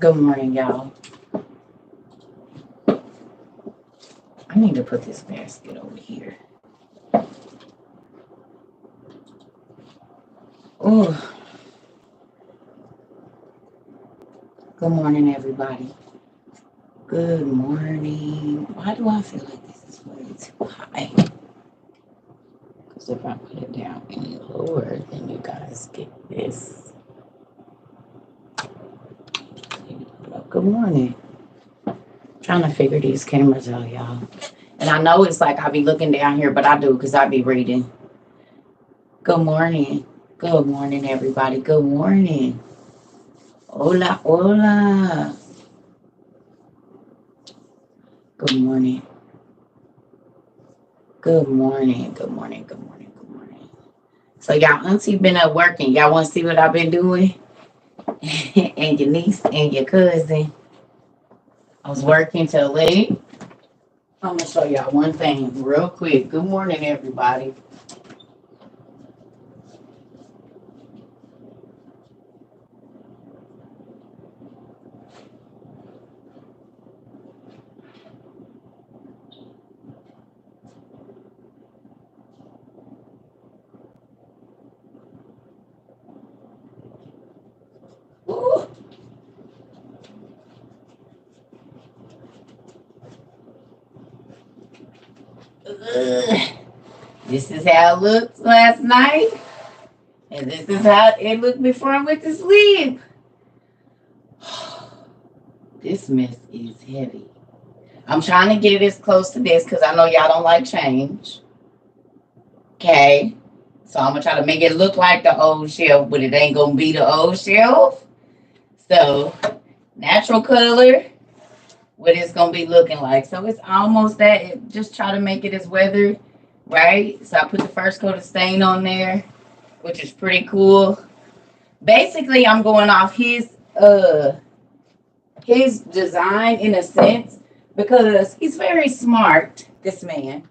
Good morning, y'all. I need to put this basket over here. Oh, good morning, everybody. Good morning. Why do I feel like this is way too high? Because if I put it down any lower, then you guys get this. Good morning. Trying to figure these cameras out, y'all. And I know it's like I be looking down here, but I do because I be reading. Good morning. Good morning, everybody. Good morning. Hola, hola. Good morning. Good morning. Good morning. Good morning. Good morning. So y'all auntie been up working. Y'all want to see what I've been doing? And your niece and your cousin. I was working till late. I'm gonna show y'all one thing real quick. Good morning, everybody. Ooh. This is how it looked last night. And this is how it looked before I went to sleep. This mess is heavy. I'm trying to get it as close to this because I know y'all don't like change. Okay. So I'm going to try to make it look like the old shelf, but it ain't going to be the old shelf. So, natural color, what it's going to be looking like. So it's almost that. Just try to make it as weathered, right? So I put the first coat of stain on there, which is pretty cool. Basically, I'm going off his design in a sense because he's very smart, this man.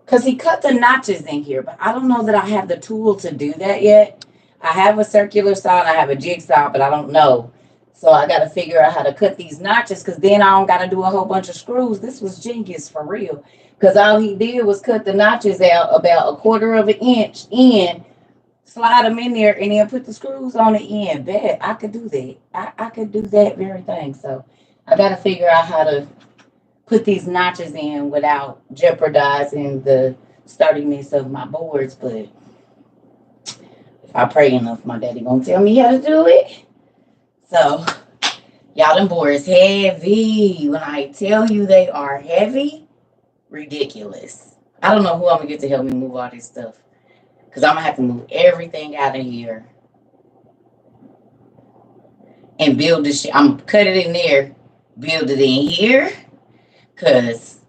Because he cut the notches in here, but I don't know that I have the tool to do that yet. I have a circular saw and I have a jigsaw, but I don't know. So I got to figure out how to cut these notches because then I don't got to do a whole bunch of screws. This was genius for real. Because all he did was cut the notches out about 1/4 of an inch in, slide them in there, and then put the screws on the end. Bet I could do that. I could do that very thing. So I got to figure out how to put these notches in without jeopardizing the sturdiness of my boards. But if I pray enough, my daddy gonna tell me how to do it. So y'all, them boards heavy. When I tell you they are heavy, ridiculous. I don't know who I'm gonna get to help me move all this stuff. Because I'm gonna have to move everything out of here and build this shit. I'm gonna cut it in there, build it in here. Because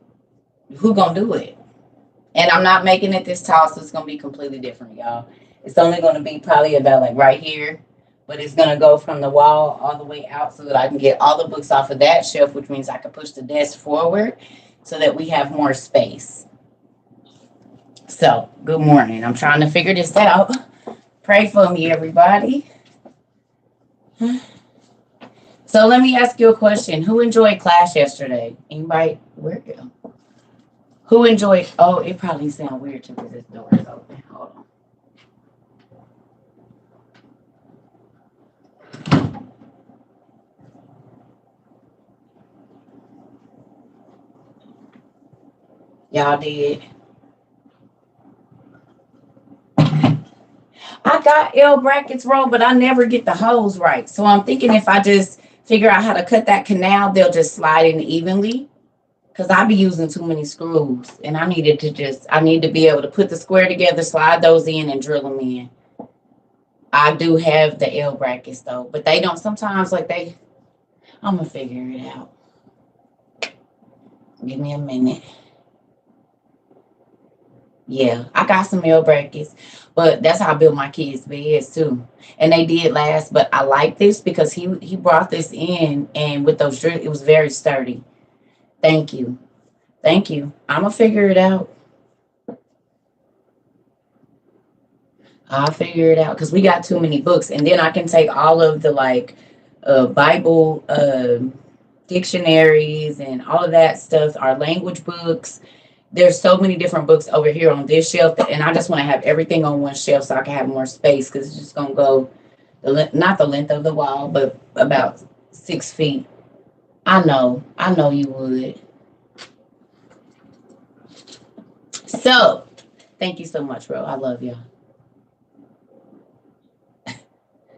who gonna do it? And I'm not making it this tall, so it's gonna be completely different, y'all. It's only gonna be probably about like right here, but it's gonna go from the wall all the way out so that I can get all the books off of that shelf, which means I can push the desk forward so that we have more space. So, good morning. I'm trying to figure this out. Pray for me, everybody. So let me ask you a question. Who enjoyed class yesterday? Anybody? Where? Who enjoyed? Oh, it probably sounds weird too because this door is open. Hold on. Y'all did. I got L brackets rolled, but I never get the holes right. So I'm thinking if I just figure out how to cut that canal, they'll just slide in evenly. Because I be using too many screws. And I need to be able to put the square together, slide those in, and drill them in. I do have the L brackets, though. But they don't, sometimes, I'm going to figure it out. Give me a minute. Yeah, I got some L brackets. But that's how I built my kids' beds, too. And they did last. But I like this because he brought this in. And with those drills, it was very sturdy. Thank you. Thank you. I'm going to figure it out. I'll figure it out because we got too many books. And then I can take all of the Bible dictionaries and all of that stuff, our language books. There's so many different books over here on this shelf, and I just want to have everything on one shelf so I can have more space because it's just gonna go not the length of the wall, but about 6 feet. I know you would. So, thank you so much, bro. I love you.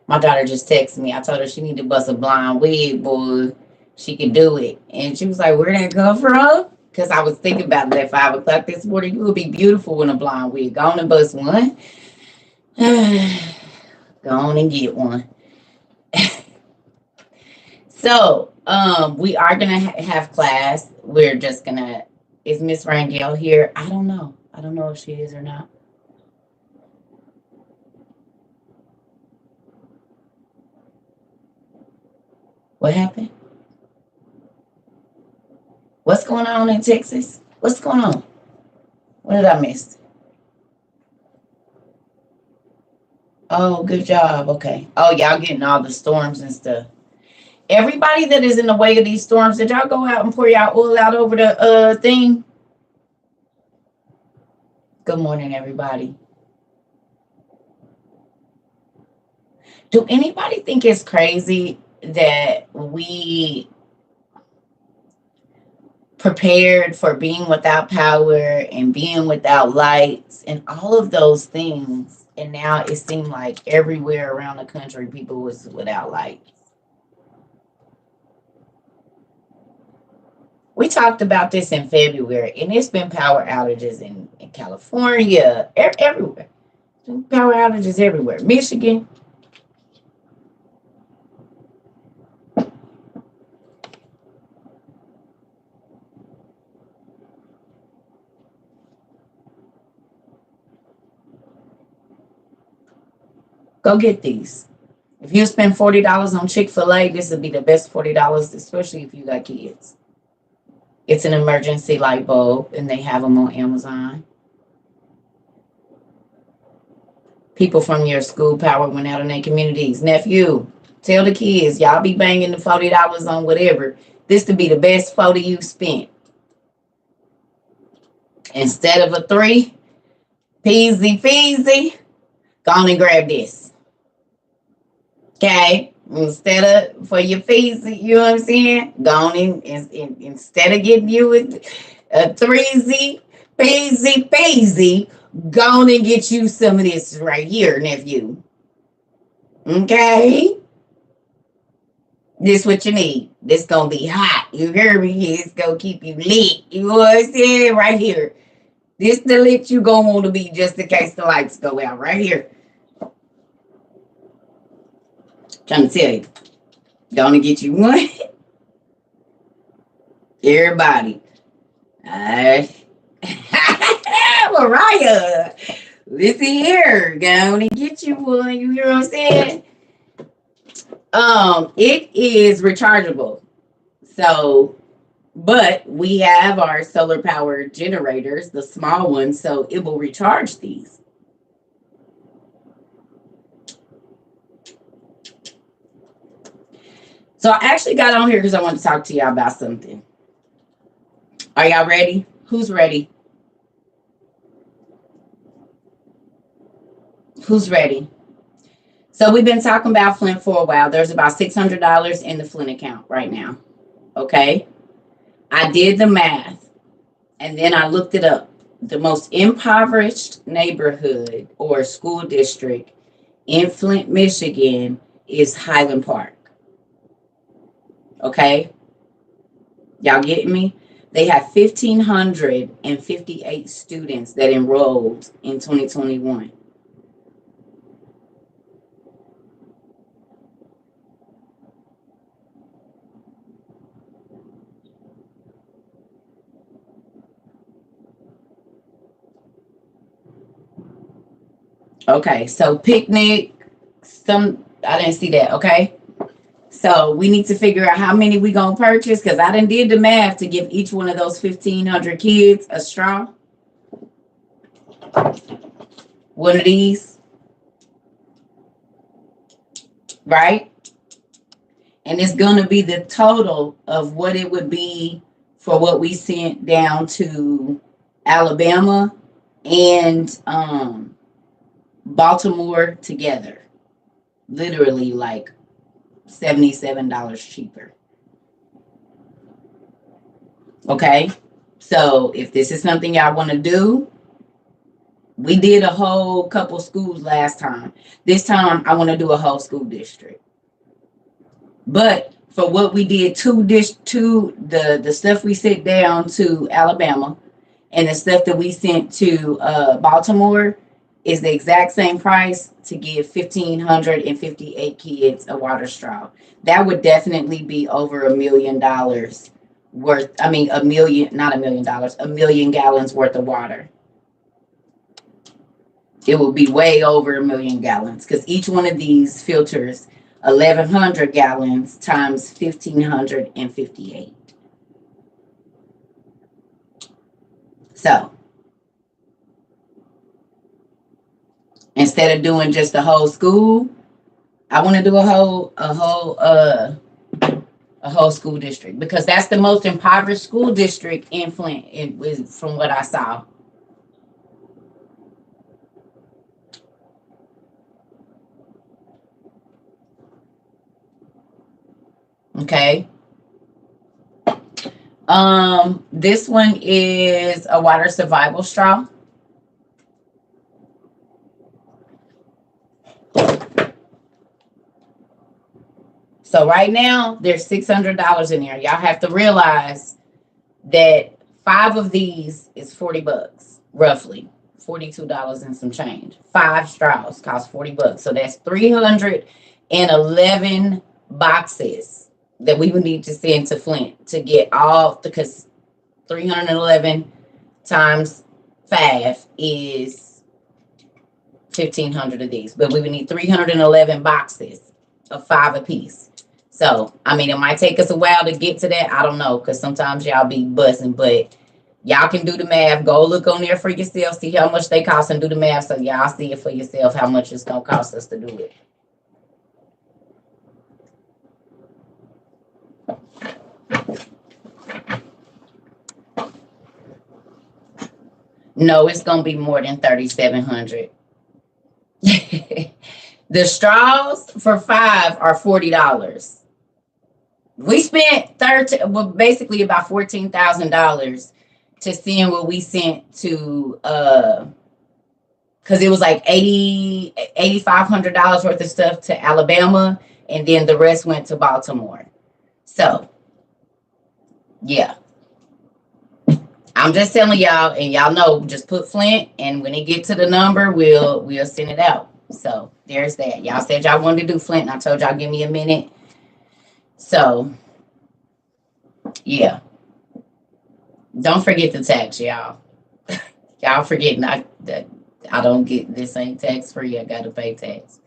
My daughter just texted me. I told her she need to bust a blind wig, boy. She could do it. And she was like, where did that come from? Because I was thinking about it at 5 o'clock this morning. You would be beautiful in a blind wig. Go on and bust one. Go on and get one. So, we are gonna have class. We're just gonna. Is Miss Rangel here? I don't know. I don't know if she is or not. What happened? What's going on in Texas? What's going on? What did I miss? Oh, good job. Okay. Oh, y'all getting all the storms and stuff. Everybody that is in the way of these storms, did y'all go out and pour y'all oil out over the thing? Good morning, everybody. Do anybody think it's crazy that we prepared for being without power and being without lights and all of those things, and now it seemed like everywhere around the country people was without lights? We talked about this in February, and it's been power outages in California, everywhere. Power outages everywhere. Michigan. Go get these. If you spend $40 on Chick-fil-A, this would be the best $40, especially if you got kids. It's an emergency light bulb, and they have them on Amazon. People from your school power went out in their communities. Nephew, tell the kids, y'all be banging the $40 on whatever. This to be the best 40 you spent. Instead of a 3, peasy feasy, go on and grab this. Okay? Instead of for your fees, you know what I'm saying? Go on instead of getting you a 3Z, peasy, go on and get you some of this right here, nephew. Okay? This what you need. This gonna be hot. You hear me? It's gonna keep you lit. You know what I'm saying? Right here. This the lit you gonna want to be just in case the lights go out. Right here. Trying to tell you. Gonna get you one. Everybody. Mariah. Listen here. Gonna get you one. You hear what I'm saying? It is rechargeable. So, but we have our solar power generators, the small ones, so it will recharge these. So I actually got on here because I want to talk to y'all about something. Are y'all ready? Who's ready? Who's ready? So we've been talking about Flint for a while. There's about $600 in the Flint account right now. Okay. I did the math and then I looked it up. The most impoverished neighborhood or school district in Flint, Michigan is Highland Park. Okay. Y'all getting me? They have 1,558 students that enrolled in 2021. Okay, so picnic, I didn't see that, okay? So we need to figure out how many we gonna purchase because I done did the math to give each one of those 1,500 kids a straw. One of these, right? And it's going to be the total of what it would be for what we sent down to Alabama and Baltimore together. Literally like $77 cheaper. Okay. So if this is something y'all want to do, we did a whole couple schools last time. This time I want to do a whole school district. But for what we did, the stuff we sent down to Alabama and the stuff that we sent to Baltimore is the exact same price to give 1,558 kids a water straw. That would definitely be over $1 million worth. I mean, a million, not $1 million, 1,000,000 gallons worth of water. It will be way over 1,000,000 gallons because each one of these filters 1,100 gallons times 1,558. So instead of doing just the whole school, I want to do a whole school district because that's the most impoverished school district in Flint. It was from what I saw. Okay. This one is a water survival straw. So right now there's $600 in there. Y'all have to realize that 5 of these is $40, roughly $42 and some change. 5 straws cost $40. So that's 311 boxes that we would need to send to Flint to get all, because 311 times 5 is 1,500 of these, but we would need 311 boxes of 5 apiece. So, I mean, it might take us a while to get to that. I don't know, because sometimes y'all be buzzing, but y'all can do the math. Go look on there for yourself, see how much they cost, and do the math so y'all see it for yourself, how much it's going to cost us to do it. No, it's going to be more than 3,700. The straws for 5 are $40. We spent basically about $14,000 to send what we sent to because it was like $8,500 worth of stuff to Alabama, and then the rest went to Baltimore. So yeah, I'm just telling y'all, and y'all know, just put Flint, and when it get to the number, we'll send it out. So there's that. Y'all said y'all wanted to do Flint, and I told y'all give me a minute. So yeah, don't forget the tax, y'all. Y'all forgetting that I don't get this, ain't tax free. I gotta pay tax.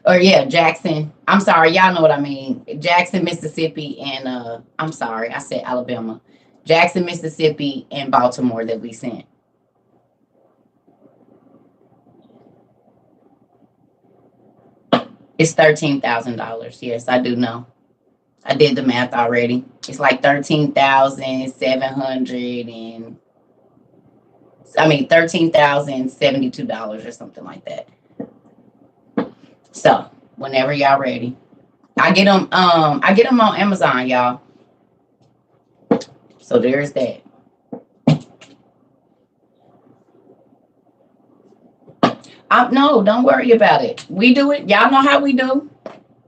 Or yeah, Jackson. I'm sorry, y'all know what I mean. Jackson, Mississippi, and I'm sorry, I said Alabama. Jackson, Mississippi, and Baltimore that we sent. It's $13,000. Yes, I do know. I did the math already. It's like 13,700 and $13,072 or something like that. So whenever y'all ready, I get them on Amazon, y'all. So there's that. No, don't worry about it. We do it. Y'all know how we do.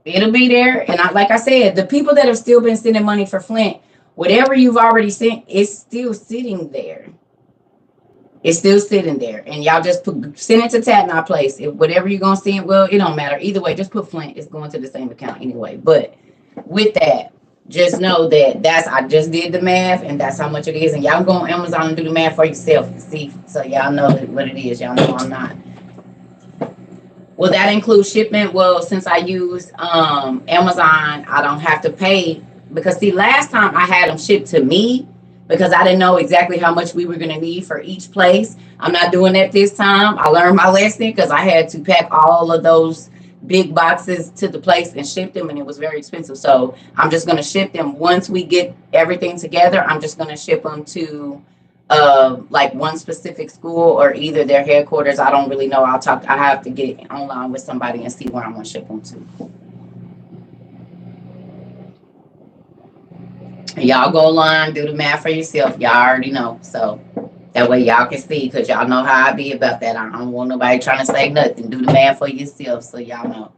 It'll be there. And like I said, the people that have still been sending money for Flint, whatever you've already sent, it's still sitting there. It's still sitting there. And y'all just send it to Tatnall Place. If whatever you're going to send, well, it don't matter. Either way, just put Flint. It's going to the same account anyway. But with that, just know that I just did the math, and that's how much it is. And y'all go on Amazon and do the math for yourself. See, so y'all know what it is. Y'all know I'm not. Will that include shipment? Well, since I use Amazon, I don't have to pay, because see, last time I had them shipped to me because I didn't know exactly how much we were going to need for each place. I'm not doing that this time. I learned my lesson because I had to pack all of those big boxes to the place and ship them, and it was very expensive. So I'm just going to ship them once we get everything together. I'm just going to ship them to like one specific school or either their headquarters. I don't really know. I have to get online with somebody and see where I'm going to ship them to. Y'all go online, do the math for yourself. Y'all already know. So that way y'all can see, because y'all know how I be about that. I don't want nobody trying to say nothing. Do the math for yourself so y'all know.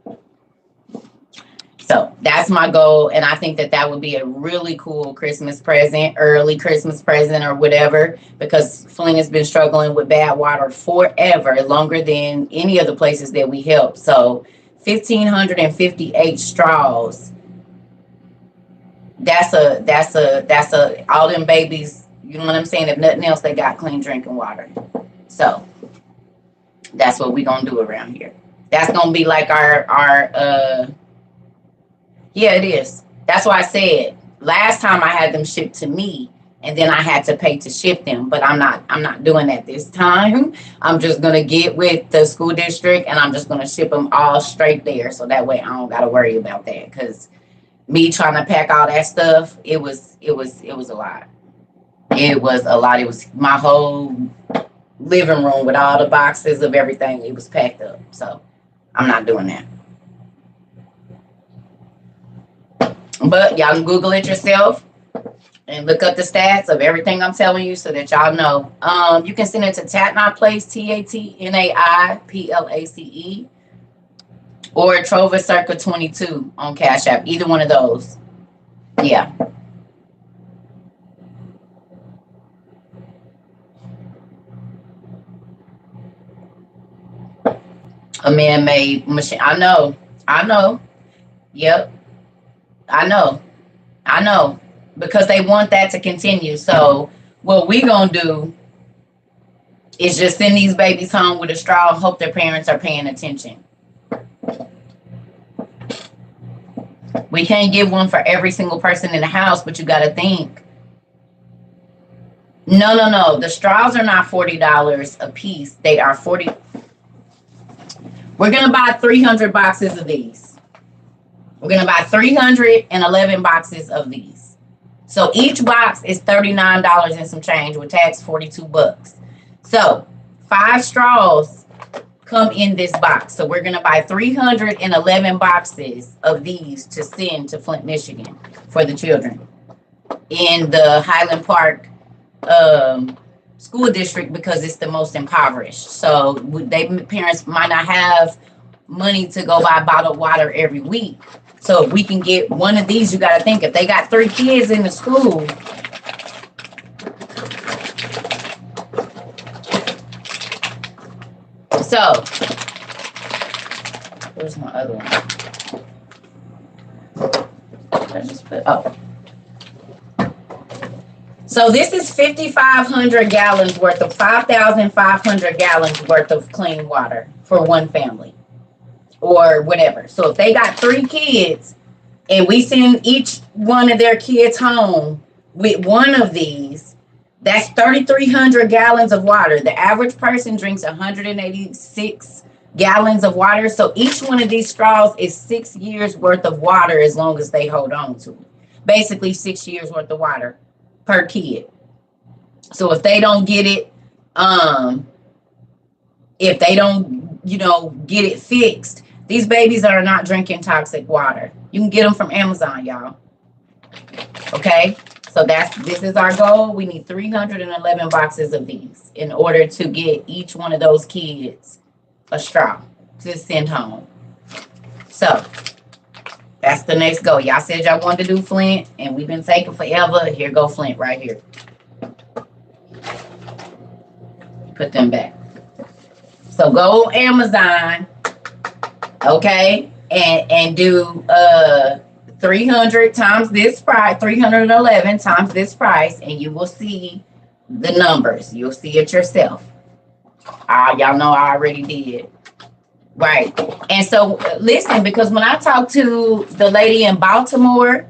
So that's my goal. And I think that would be a really cool Christmas present, early Christmas present or whatever, because Flint has been struggling with bad water forever, longer than any of the places that we help. So 1,558 straws. That's all them babies, you know what I'm saying? If nothing else, they got clean drinking water. So that's what we gonna do around here. That's gonna be like our yeah, it is. That's why I said last time I had them shipped to me and then I had to pay to ship them, but I'm not doing that this time. I'm just gonna get with the school district and I'm just gonna ship them all straight there, so that way I don't gotta worry about that, because me trying to pack all that stuff, it was a lot. It was a lot. It was my whole living room with all the boxes of everything. It was packed up. So I'm not doing that. But y'all can Google it yourself and look up the stats of everything I'm telling you so that y'all know. You can send it to Tatnai Place, TATNAIPLACE, or Trova Circa 22 on Cash App. Either one of those. Yeah. A man-made machine. I know. Yep. I know. Because they want that to continue. So what we gonna do is just send these babies home with a straw and hope their parents are paying attention. We can't get one for every single person in the house, but you got to think. No. The straws are not $40 a piece. They are 40. We're going to buy 300 boxes of these. We're going to buy 311 boxes of these. So each box is $39 and some change with tax, $42. So 5 straws come in this box. So we're going to buy 311 boxes of these to send to Flint, Michigan for the children in the Highland Park school district, because it's the most impoverished. So parents might not have money to go buy bottled water every week. So if we can get one of these, you got to think, if they got 3 kids in the school, so where's my other one? I just put, so this is 5,500 gallons worth of 5,500 gallons worth of clean water for one family or whatever. So if they got 3 kids and we send each one of their kids home with one of these, that's 3,300 gallons of water. The average person drinks 186 gallons of water. So each one of these straws is 6 years worth of water as long as they hold on to it. Basically 6 years worth of water per kid. So if they don't get it, if they don't, get it fixed, these babies are not drinking toxic water. You can get them from Amazon, y'all. Okay? So this is our goal. We need 311 boxes of these in order to get each one of those kids a straw to send home. So that's the next goal. Y'all said y'all wanted to do Flint, and we've been taking forever. Here go Flint right here. Put them back. So go Amazon, okay, and do 300 times this price, 311 times this price, and you will see the numbers. You'll see it yourself. Y'all know I already did. Right. And so listen, because when I talked to the lady in Baltimore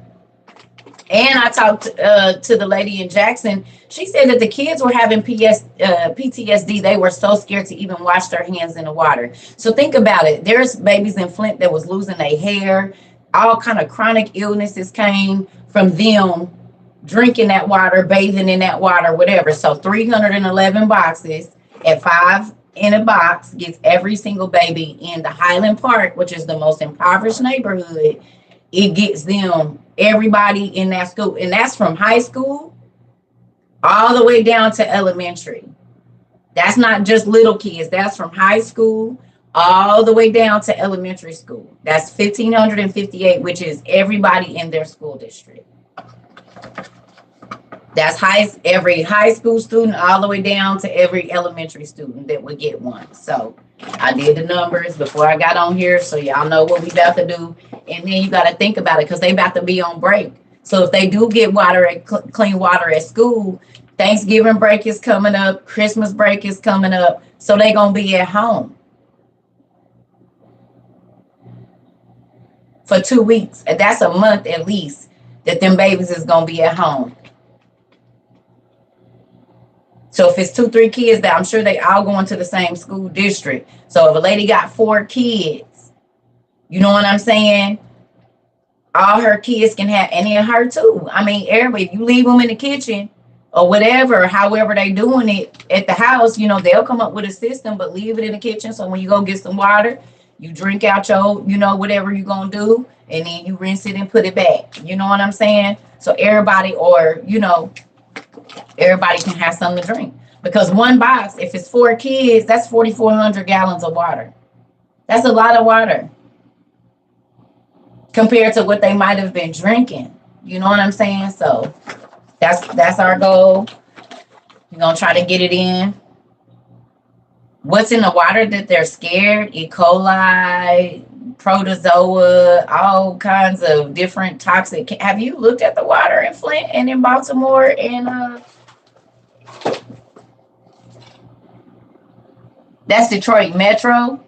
And I talked to the lady in Jackson. She said that the kids were having PTSD. They were so scared to even wash their hands in the water. So think about it. There's babies in Flint that was losing their hair. All kind of chronic illnesses came from them drinking that water, bathing in that water, whatever. So 311 boxes at five in a box gets every single baby in the Highland Park, which is the most impoverished neighborhood. It gets them everybody in that school, and that's from high school all the way down to elementary. That's not just little kids. That's from high school all the way down to elementary school. That's 1,558, which is everybody in their school district. That's every high school student all the way down to every elementary student that would get one. So I did the numbers before I got on here, so y'all know what we about to do. And then you got to think about it, because they about to be on break. So if they do get clean water at school, Thanksgiving break is coming up, Christmas break is coming up, so they gonna be at home for 2 weeks. And that's a month at least that them babies is gonna be at home. So if it's 2, 3 kids, that I'm sure they all going to the same school district. So if a lady got 4 kids, you know what I'm saying? All her kids can have, and then her too. I mean, everybody, if you leave them in the kitchen or whatever, however they doing it at the house, you know, they'll come up with a system, but leave it in the kitchen. So when you go get some water, you drink out your, you know, whatever you're going to do, and then you rinse it and put it back. You know what I'm saying? So everybody, or, you know, everybody can have something to drink, because one box, if it's 4 kids, that's 4,400 gallons of water. That's a lot of water compared to what they might have been drinking. You know what I'm saying? So that's our goal. We're gonna try to get it in. What's in the water that they're scared? E. coli, protozoa, all kinds of different toxic. Have you looked at the water in Flint and in Baltimore? And that's Detroit Metro.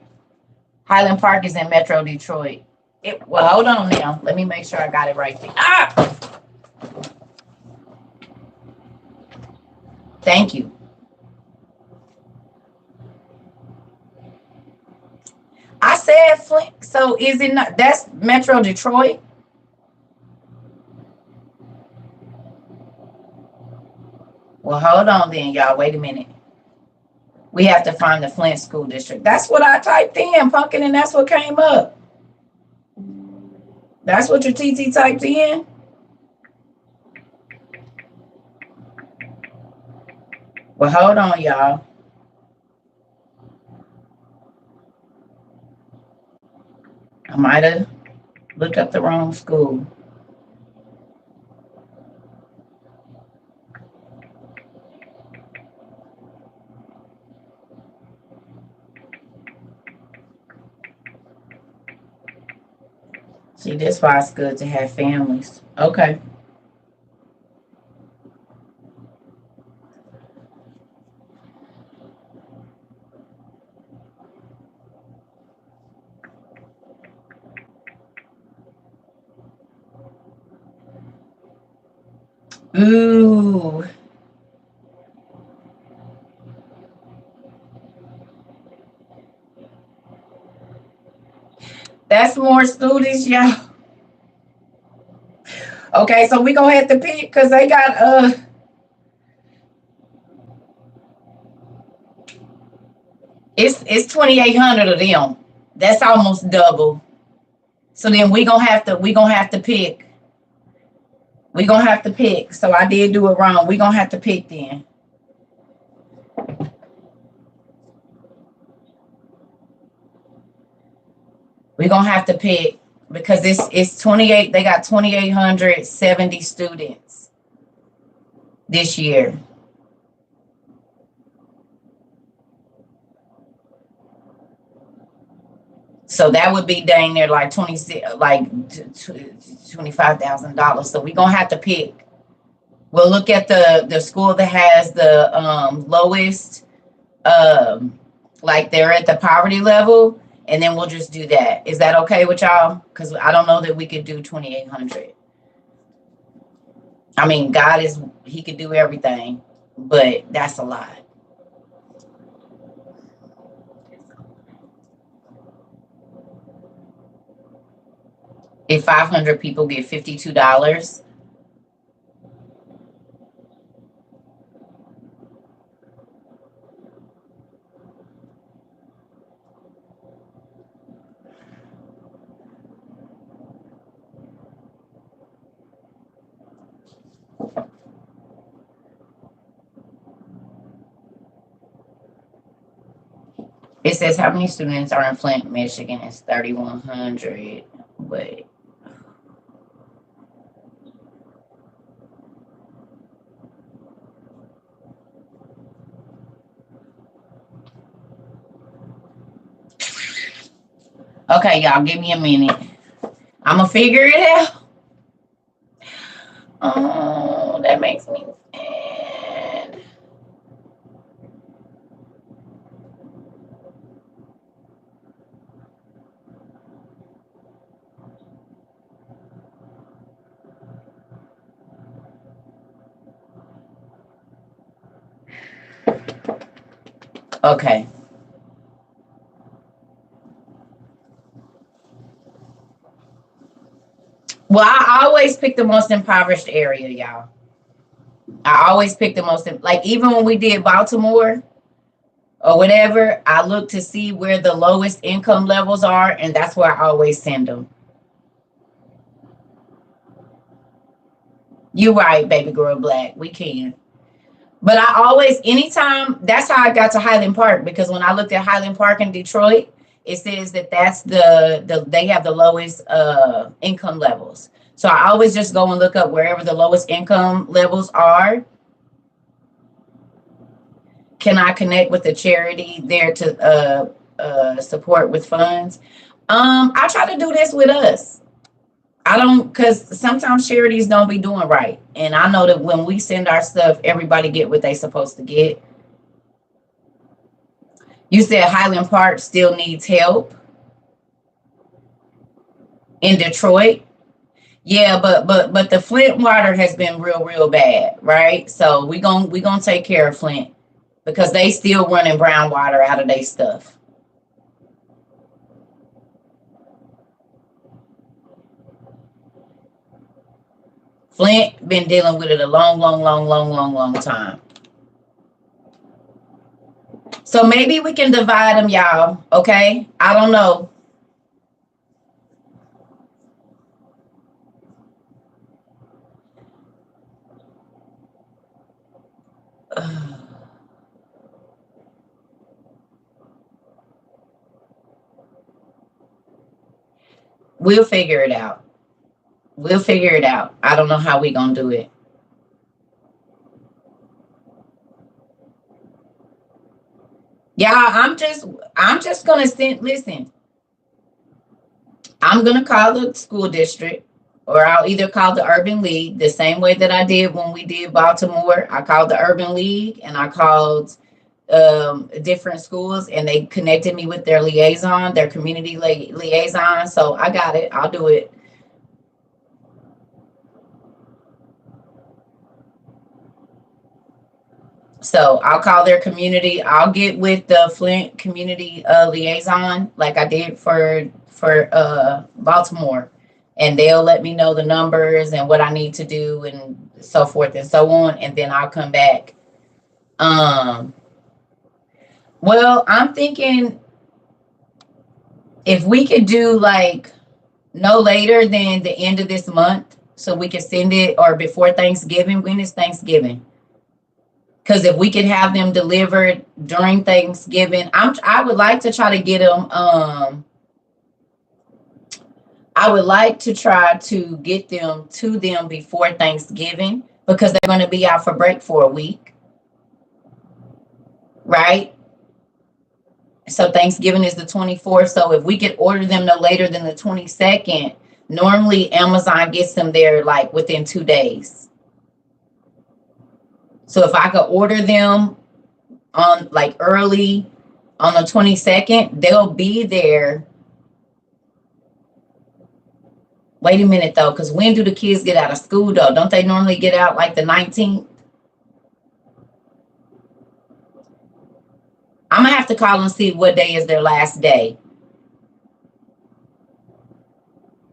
Highland Park is in Metro Detroit. Well, hold on now. Let me make sure I got it right there. Ah! Thank you. I said Flint. So is it not? That's Metro Detroit. Well, hold on then, y'all. Wait a minute. We have to find the Flint School District. That's what I typed in, pumpkin, and that's what came up. That's what your TT typed in? Well, hold on, y'all. I might have looked up the wrong school. See, that's why it's good to have families. Okay. Ooh. That's more students, y'all. Okay, so we gonna have to pick, because they got it's 2,800 of them. That's almost double. So then we gonna have to pick. We gonna have to pick. So I did do it wrong. We gonna have to pick then. We gonna have to pick, because it's 28. They got 2,870 students this year. So that would be dang near like $25,000. So we're gonna have to pick. We'll look at the school that has the lowest, like they're at the poverty level, and then we'll just do that. Is that okay with y'all? Because I don't know that we could do 2,800. I mean, God is, he could do everything, but that's a lot. If 500 people get $52, it says how many students are in Flint, Michigan? It's 3,100. But okay, y'all, give me a minute. I'm gonna figure it out. Oh, that makes me sad. Okay. Well, I always pick the most impoverished area, y'all. I always pick the most, like, even when we did Baltimore or whatever, I look to see where the lowest income levels are, and that's where I always send them. You're right, baby girl black. We can. But I always, anytime, that's how I got to Highland Park, because when I looked at Highland Park in Detroit, it says that that's they have the lowest income levels. So I always just go and look up wherever the lowest income levels are. Can I connect with a charity there to support with funds? I try to do this with us. I don't, because sometimes charities don't be doing right, and I know that when we send our stuff, everybody get what they supposed to get. You said Highland Park still needs help in Detroit. Yeah, but the Flint water has been real bad, right? So we gonna take care of Flint because they still running brown water out of their stuff. Flint been dealing with it a long time. So maybe we can divide them, y'all. Okay, I don't know. We'll figure it out. We'll figure it out. I don't know how we gonna do it. Yeah, I'm just gonna send. Listen, I'm gonna call the school district, or I'll either call the urban league the same way that I did when we did Baltimore. I called the urban league and I called different schools, and they connected me with their liaison, their community liaison. So I got it. I'll do it. So I'll call their community. I'll get with the Flint community liaison, like I did for Baltimore, and they'll let me know the numbers and what I need to do and so forth and so on. And then I'll come back. Um, well, I'm thinking if we could do like no later than the end of this month, so we can send it, or before Thanksgiving. When is Thanksgiving? Because if we could have them delivered during Thanksgiving, I would like to try to get them. I would like to try to get them to them before Thanksgiving, because they're going to be out for break for a week, right? So Thanksgiving is the 24th. So if we could order them no later than the 22nd, normally Amazon gets them there like within 2 days. So if I could order them on like early on the 22nd, they'll be there Wait a minute though, because when do the kids get out of school though? Don't they normally get out like the 19th? I'm gonna have to call and see what day is their last day.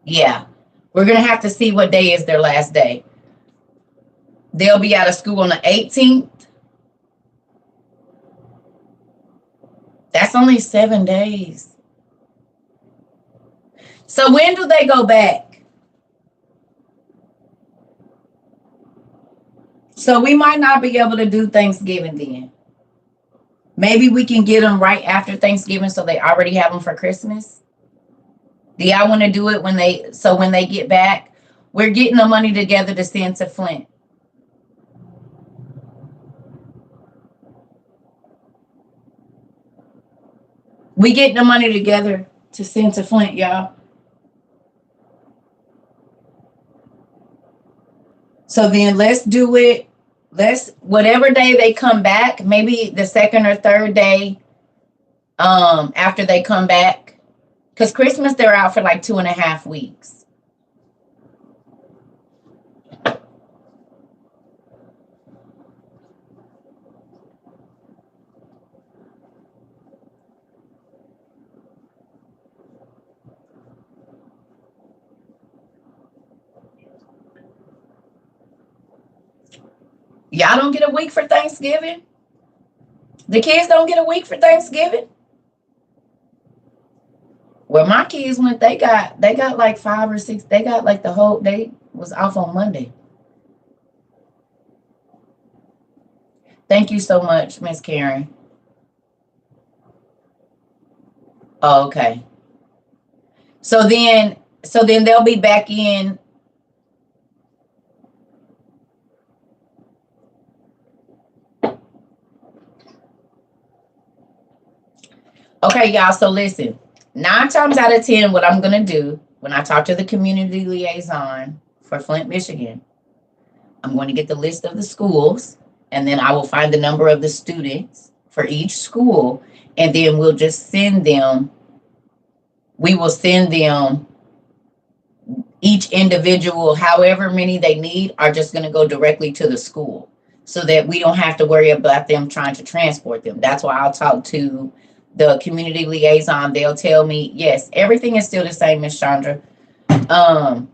Yeah, we're gonna have to see what day is their last day. They'll be out of school on the 18th. That's only 7 days. So when do they go back? So we might not be able to do Thanksgiving then. Maybe we can get them right after Thanksgiving so they already have them for Christmas. Do y'all want to do it when they get back? We're getting the money together to send to Flint. We getting the money together to send to Flint, y'all. So then let's do it. Let's, whatever day they come back, maybe the second or third day after they come back. Because Christmas, they're out for like 2.5 weeks. Y'all don't get a week for Thanksgiving? The kids don't get a week for Thanksgiving? Well, my kids went, they got like 5 or 6, they got like the whole day was off on Monday. Thank you so much, Miss Karen. Oh, okay. So then they'll be back in. Okay, y'all. So listen, 9 times out of 10, what I'm going to do when I talk to the community liaison for Flint, Michigan, I'm going to get the list of the schools, and then I will find the number of the students for each school, and then we'll just send them. We will send them each individual, however many they need, are just going to go directly to the school so that we don't have to worry about them trying to transport them. That's why I'll talk to the community liaison. They'll tell me, yes, everything is still the same, Miss Chandra. That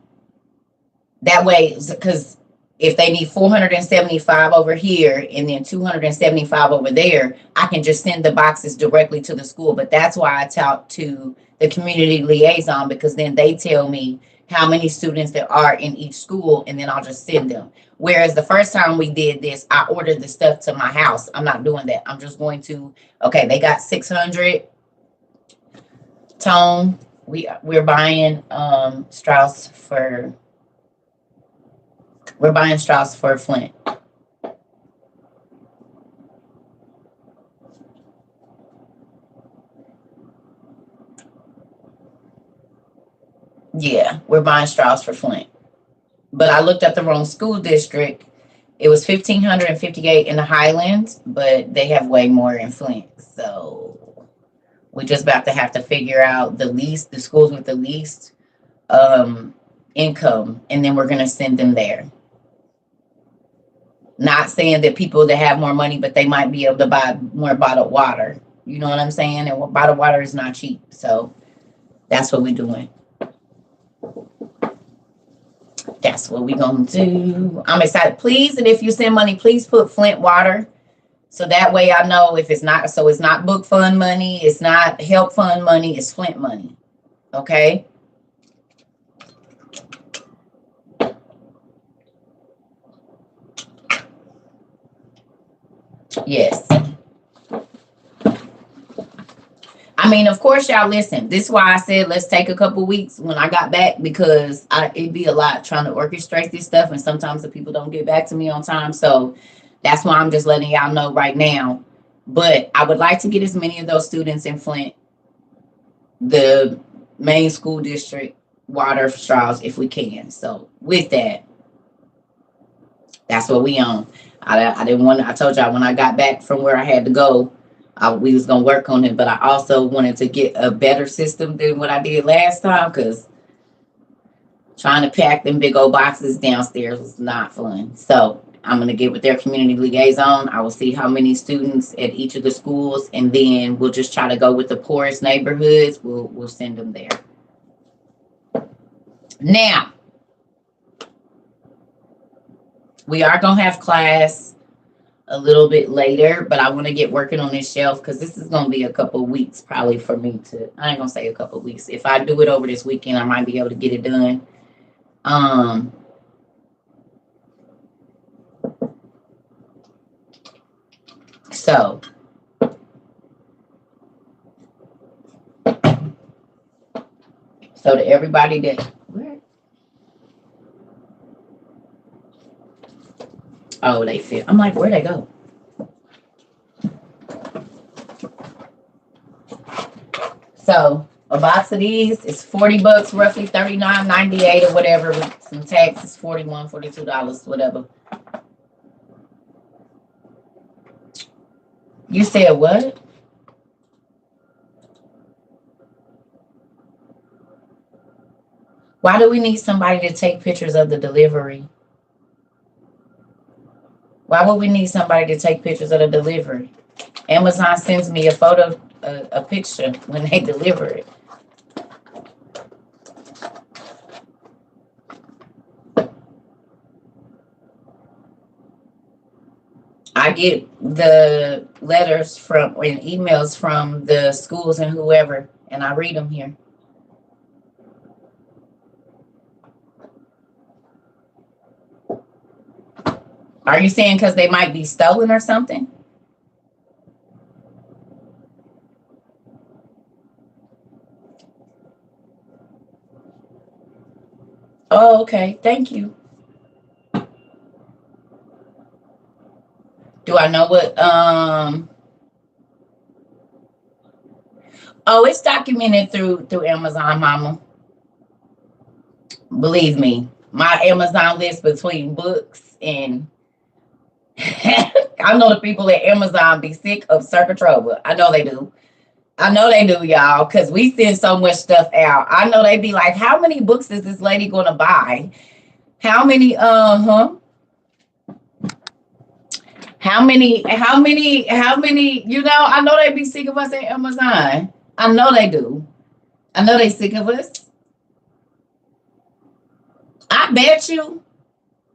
way, because if they need 475 over here and then 275 over there, I can just send the boxes directly to the school. But that's why I talk to the community liaison, because then they tell me how many students there are in each school, and then I'll just send them. Whereas the first time we did this, I ordered the stuff to my house. I'm not doing that. I'm just going to, okay, they got 600. Tone, we're buying Strauss for Flint. Yeah, we're buying Strauss for Flint. But I looked up the wrong school district. It was 1,558 in the Highlands, but they have way more in Flint. So we're just about to have to figure out the schools with the least income, and then we're going to send them there. Not saying that people that have more money, but they might be able to buy more bottled water. You know what I'm saying? And bottled water is not cheap. So that's what we're doing. That's what we're going to do. I'm excited. Please, and if you send money, please put Flint water. So that way I know if it's not, so it's not book fund money, it's not help fund money, it's Flint money. Okay? Yes. I mean, of course, y'all listen. This is why I said let's take a couple weeks when I got back, because it'd be a lot trying to orchestrate this stuff, and sometimes the people don't get back to me on time. So that's why I'm just letting y'all know right now. But I would like to get as many of those students in Flint, the main school district, water for Strauss, if we can. So with that, that's what we on. I didn't want to, I told y'all when I got back from where I had to go, we was going to work on it, but I also wanted to get a better system than what I did last time, because Trying to pack them big old boxes downstairs was not fun. So I'm going to get with their community liaison. I will see how many students at each of the schools, and then we'll just try to go with the poorest neighborhoods. We'll send them there. Now, we are going to have class a little bit later, but I want to get working on this shelf because this is going to be a couple of weeks probably for me to, I ain't going to say a couple of weeks. If I do it over this weekend, I might be able to get it done. So to everybody that, where? Oh, they fit. I'm like, where'd they go? So a box of these is $40, roughly $39.98 or whatever, with some taxes, $41, $42, whatever. You said what? Why do we need somebody to take pictures of the delivery? Why would we need somebody to take pictures of the delivery? Amazon sends me a photo, a picture when they deliver it. I get the letters from and emails from the schools and whoever, and I read them here. Are you saying because they might be stolen or something? Oh, okay. Thank you. Do I know what? Oh, it's documented through Amazon, Mama. Believe me, my Amazon list between books and I know the people at Amazon be sick of Circuit Trova. I know they do. I know they do, y'all, because we send so much stuff out. I know they be like, how many books is this lady going to buy? How many, How many, you know, I know they be sick of us at Amazon. I know they do. I know they sick of us. I bet you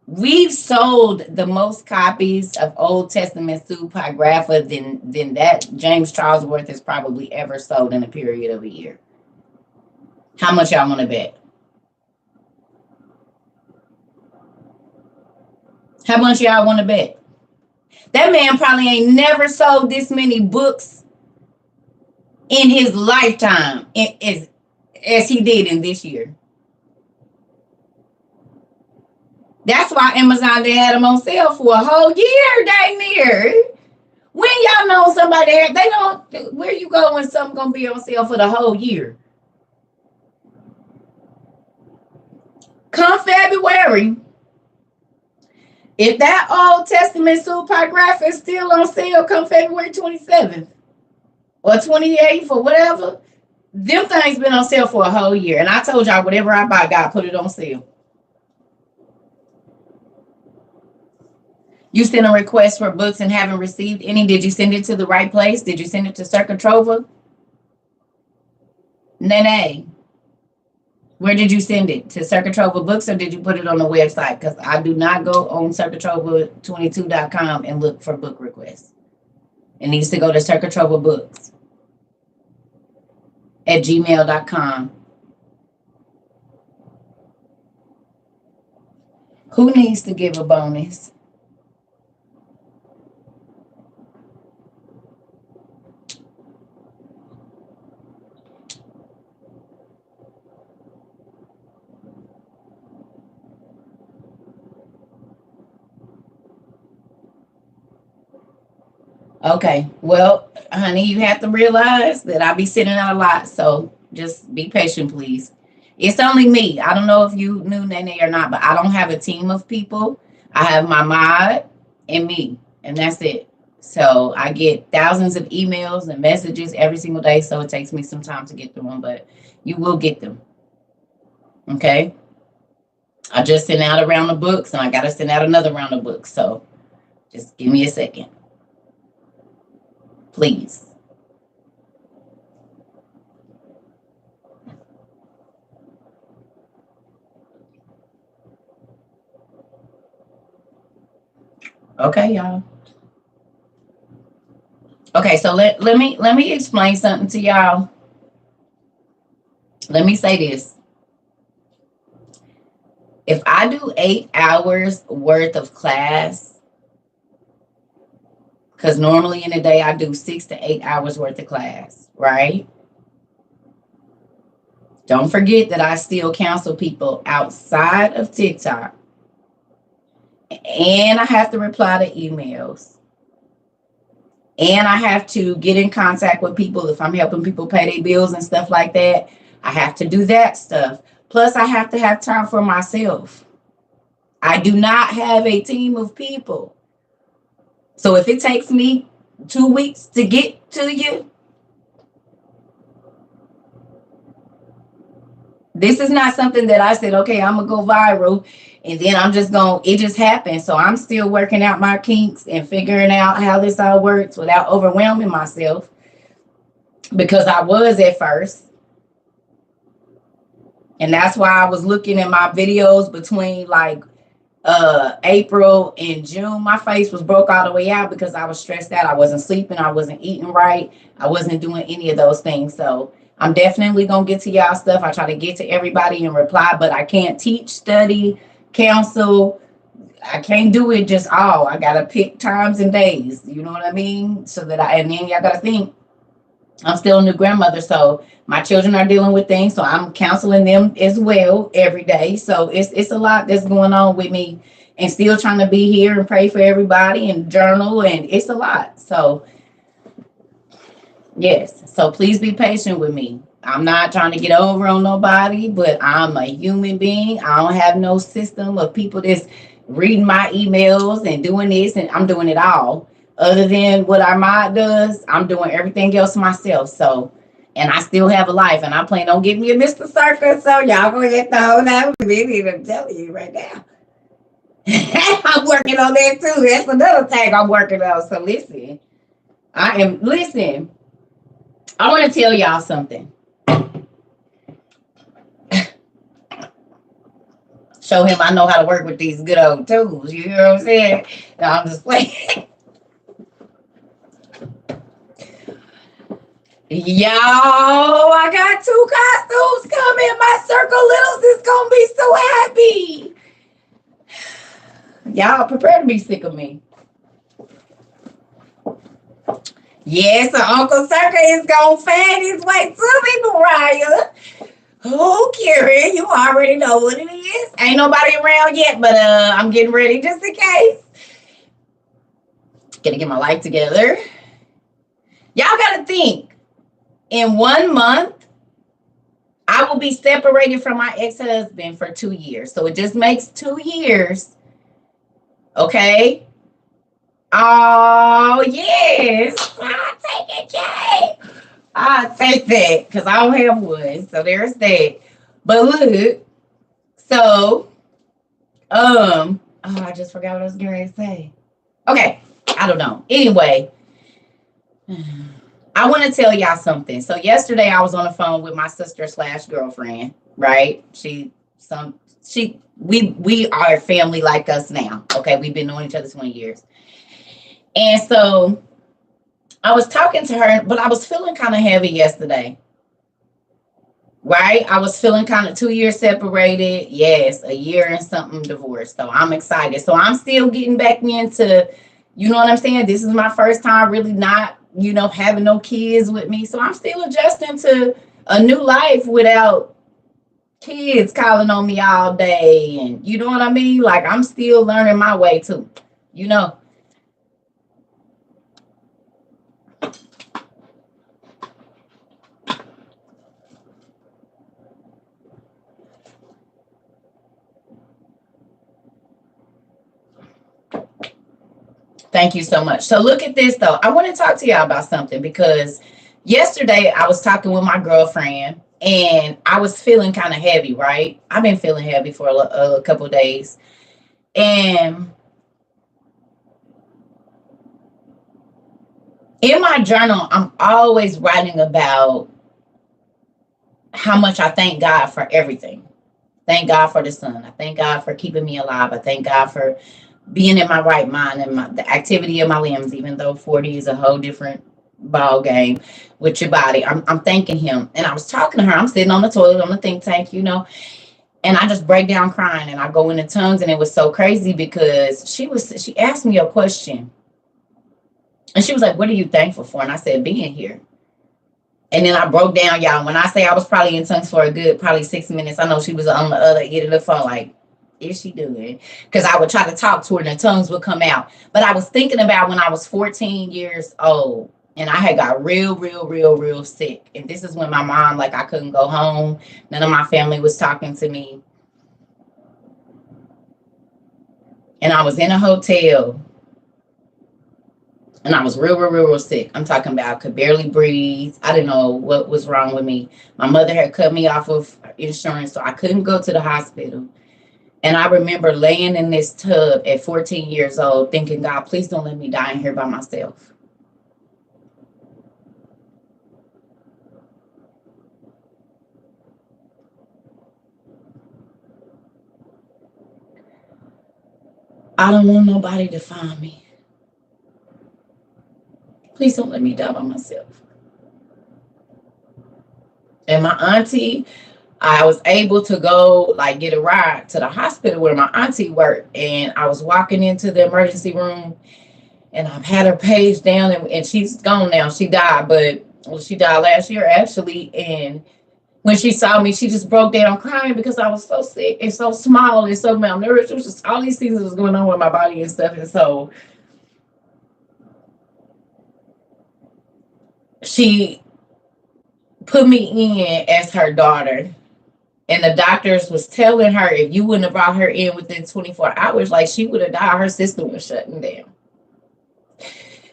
we've sold the most copies of Old Testament pseudepigrapha than that James Charlesworth has probably ever sold in a period of a year. How much y'all want to bet? How much y'all want to bet? That man probably ain't never sold this many books in his lifetime as he did in this year. That's why Amazon, they had them on sale for a whole year, dang near. When y'all know somebody, they don't, where you go when something going to be on sale for the whole year? Come February, if that Old Testament pseudepigrapha is still on sale come February 27th or 28th or whatever, them things been on sale for a whole year. And I told y'all, whatever I buy, God put it on sale. You sent a request for books and haven't received any. Did you send it to the right place? Did you send it to Circuit Trova? Nene, where did you send it? To Circuit Trova Books, or did you put it on the website? Because I do not go on CircuitTrova22.com and look for book requests. It needs to go to Circuit Trova Books at gmail.com. Who needs to give a bonus? Okay, well, honey, you have to realize that I be sitting out a lot, so just be patient, please. It's only me. I don't know if you knew Nene or not, but I don't have a team of people. I have my mod and me, and that's it. So I get thousands of emails and messages every single day, so it takes me some time to get through them, but you will get them. Okay? I just sent out a round of books and I got to send out another round of books. So just give me a second, please. Okay, y'all. Okay, so let me explain something to y'all. Let me say this. If I do 8 hours worth of class, because normally in a day I do 6 to 8 hours worth of class, right? Don't forget that I still counsel people outside of TikTok. And I have to reply to emails. And I have to get in contact with people if I'm helping people pay their bills and stuff like that. I have to do that stuff. Plus, I have to have time for myself. I do not have a team of people. So if it takes me 2 weeks to get to you, this is not something that I said, okay, I'm going to go viral and then it just happened. So I'm still working out my kinks and figuring out how this all works without overwhelming myself, because I was at first. And that's why I was looking at my videos between like April and June. My face was broke all the way out because I was stressed out. I wasn't sleeping. I wasn't eating right. I wasn't doing any of those things. So I'm definitely going to get to y'all stuff. I try to get to everybody and reply, but I can't teach, study, counsel. I can't do it just all. I got to pick times and days. You know what I mean? And then y'all got to think, I'm still a new grandmother, so my children are dealing with things, so I'm counseling them as well every day. So it's a lot that's going on with me, and still trying to be here and pray for everybody and journal, and it's a lot. So yes, so please be patient with me. I'm not trying to get over on nobody, but I'm a human being. I don't have no system of people that's reading my emails and doing this, and I'm doing it all. Other than what our mod does, I'm doing everything else myself. So, and I still have a life, and I plan on getting me a Mr. Circus. So y'all gonna get the whole nine with me. I'm telling you right now. I'm working on that too. That's another thing I'm working on. So listen, I want to tell y'all something. Show him I know how to work with these good old tools. You know what I'm saying? No, I'm just playing. Yo, I got 2 costumes coming. My Circle Littles is going to be so happy. Y'all prepare to be sick of me. Yes, so Uncle Circle is going to fan his way to me, Mariah. Oh, Karen, you already know what it is. Ain't nobody around yet, but I'm getting ready just in case. Gonna get my life together. Y'all got to think. In 1 month, I will be separated from my ex-husband for 2 years. So it just makes 2 years. Okay? Oh, yes. I'll take it, Jay. I'll take that because I don't have one. So there's that. But look, so, I just forgot what I was going to say. Okay, I don't know. Anyway, I want to tell y'all something. So yesterday I was on the phone with my sister / girlfriend, right? We are family like us now. Okay, we've been knowing each other 20 years. And so I was talking to her, but I was feeling kind of heavy yesterday. Right? I was feeling kind of 2 years separated. Yes, a year and something divorced. So I'm excited. So I'm still getting back into, you know what I'm saying? This is my first time really not, having no kids with me. So I'm still adjusting to a new life without kids calling on me all day. And you know what I mean? Like I'm still learning my way too, Thank you so much. So look at this though. I want to talk to y'all about something because yesterday I was talking with my girlfriend and I was feeling kind of heavy, right? I've been feeling heavy for a couple of days. And in my journal, I'm always writing about how much I thank God for everything. Thank God for the sun. I thank God for keeping me alive. I thank God for being in my right mind and the activity of my limbs, even though 40 is a whole different ball game with your body. I'm thanking him. And I was talking to her. I'm sitting on the toilet on the think tank, and I just break down crying and I go into tongues. And it was so crazy because she asked me a question. And she was like, "What are you thankful for?" And I said, "Being here." And then I broke down, y'all. When I say I was probably in tongues for a good probably 6 minutes, I know she was on the other end of the phone, like, is she doing? Because I would try to talk to her and the tongues would come out. But I was thinking about when I was 14 years old and I had got real, real, real, real sick. And this is when my mom, like, I couldn't go home. None of my family was talking to me. And I was in a hotel. And I was real, real, real, real sick. I'm talking about could barely breathe. I didn't know what was wrong with me. My mother had cut me off of insurance, so I couldn't go to the hospital. And I remember laying in this tub at 14 years old thinking, God, please don't let me die in here by myself. I don't want nobody to find me. Please don't let me die by myself. And my auntie, I was able to go like get a ride to the hospital where my auntie worked. And I was walking into the emergency room and I've had her page down and she's gone now. She died, but she died last year actually. And when she saw me, she just broke down crying because I was so sick and so small and so malnourished. It was just all these things that was going on with my body and stuff. And so she put me in as her daughter. And the doctors was telling her if you wouldn't have brought her in within 24 hours, like she would have died, her system was shutting down.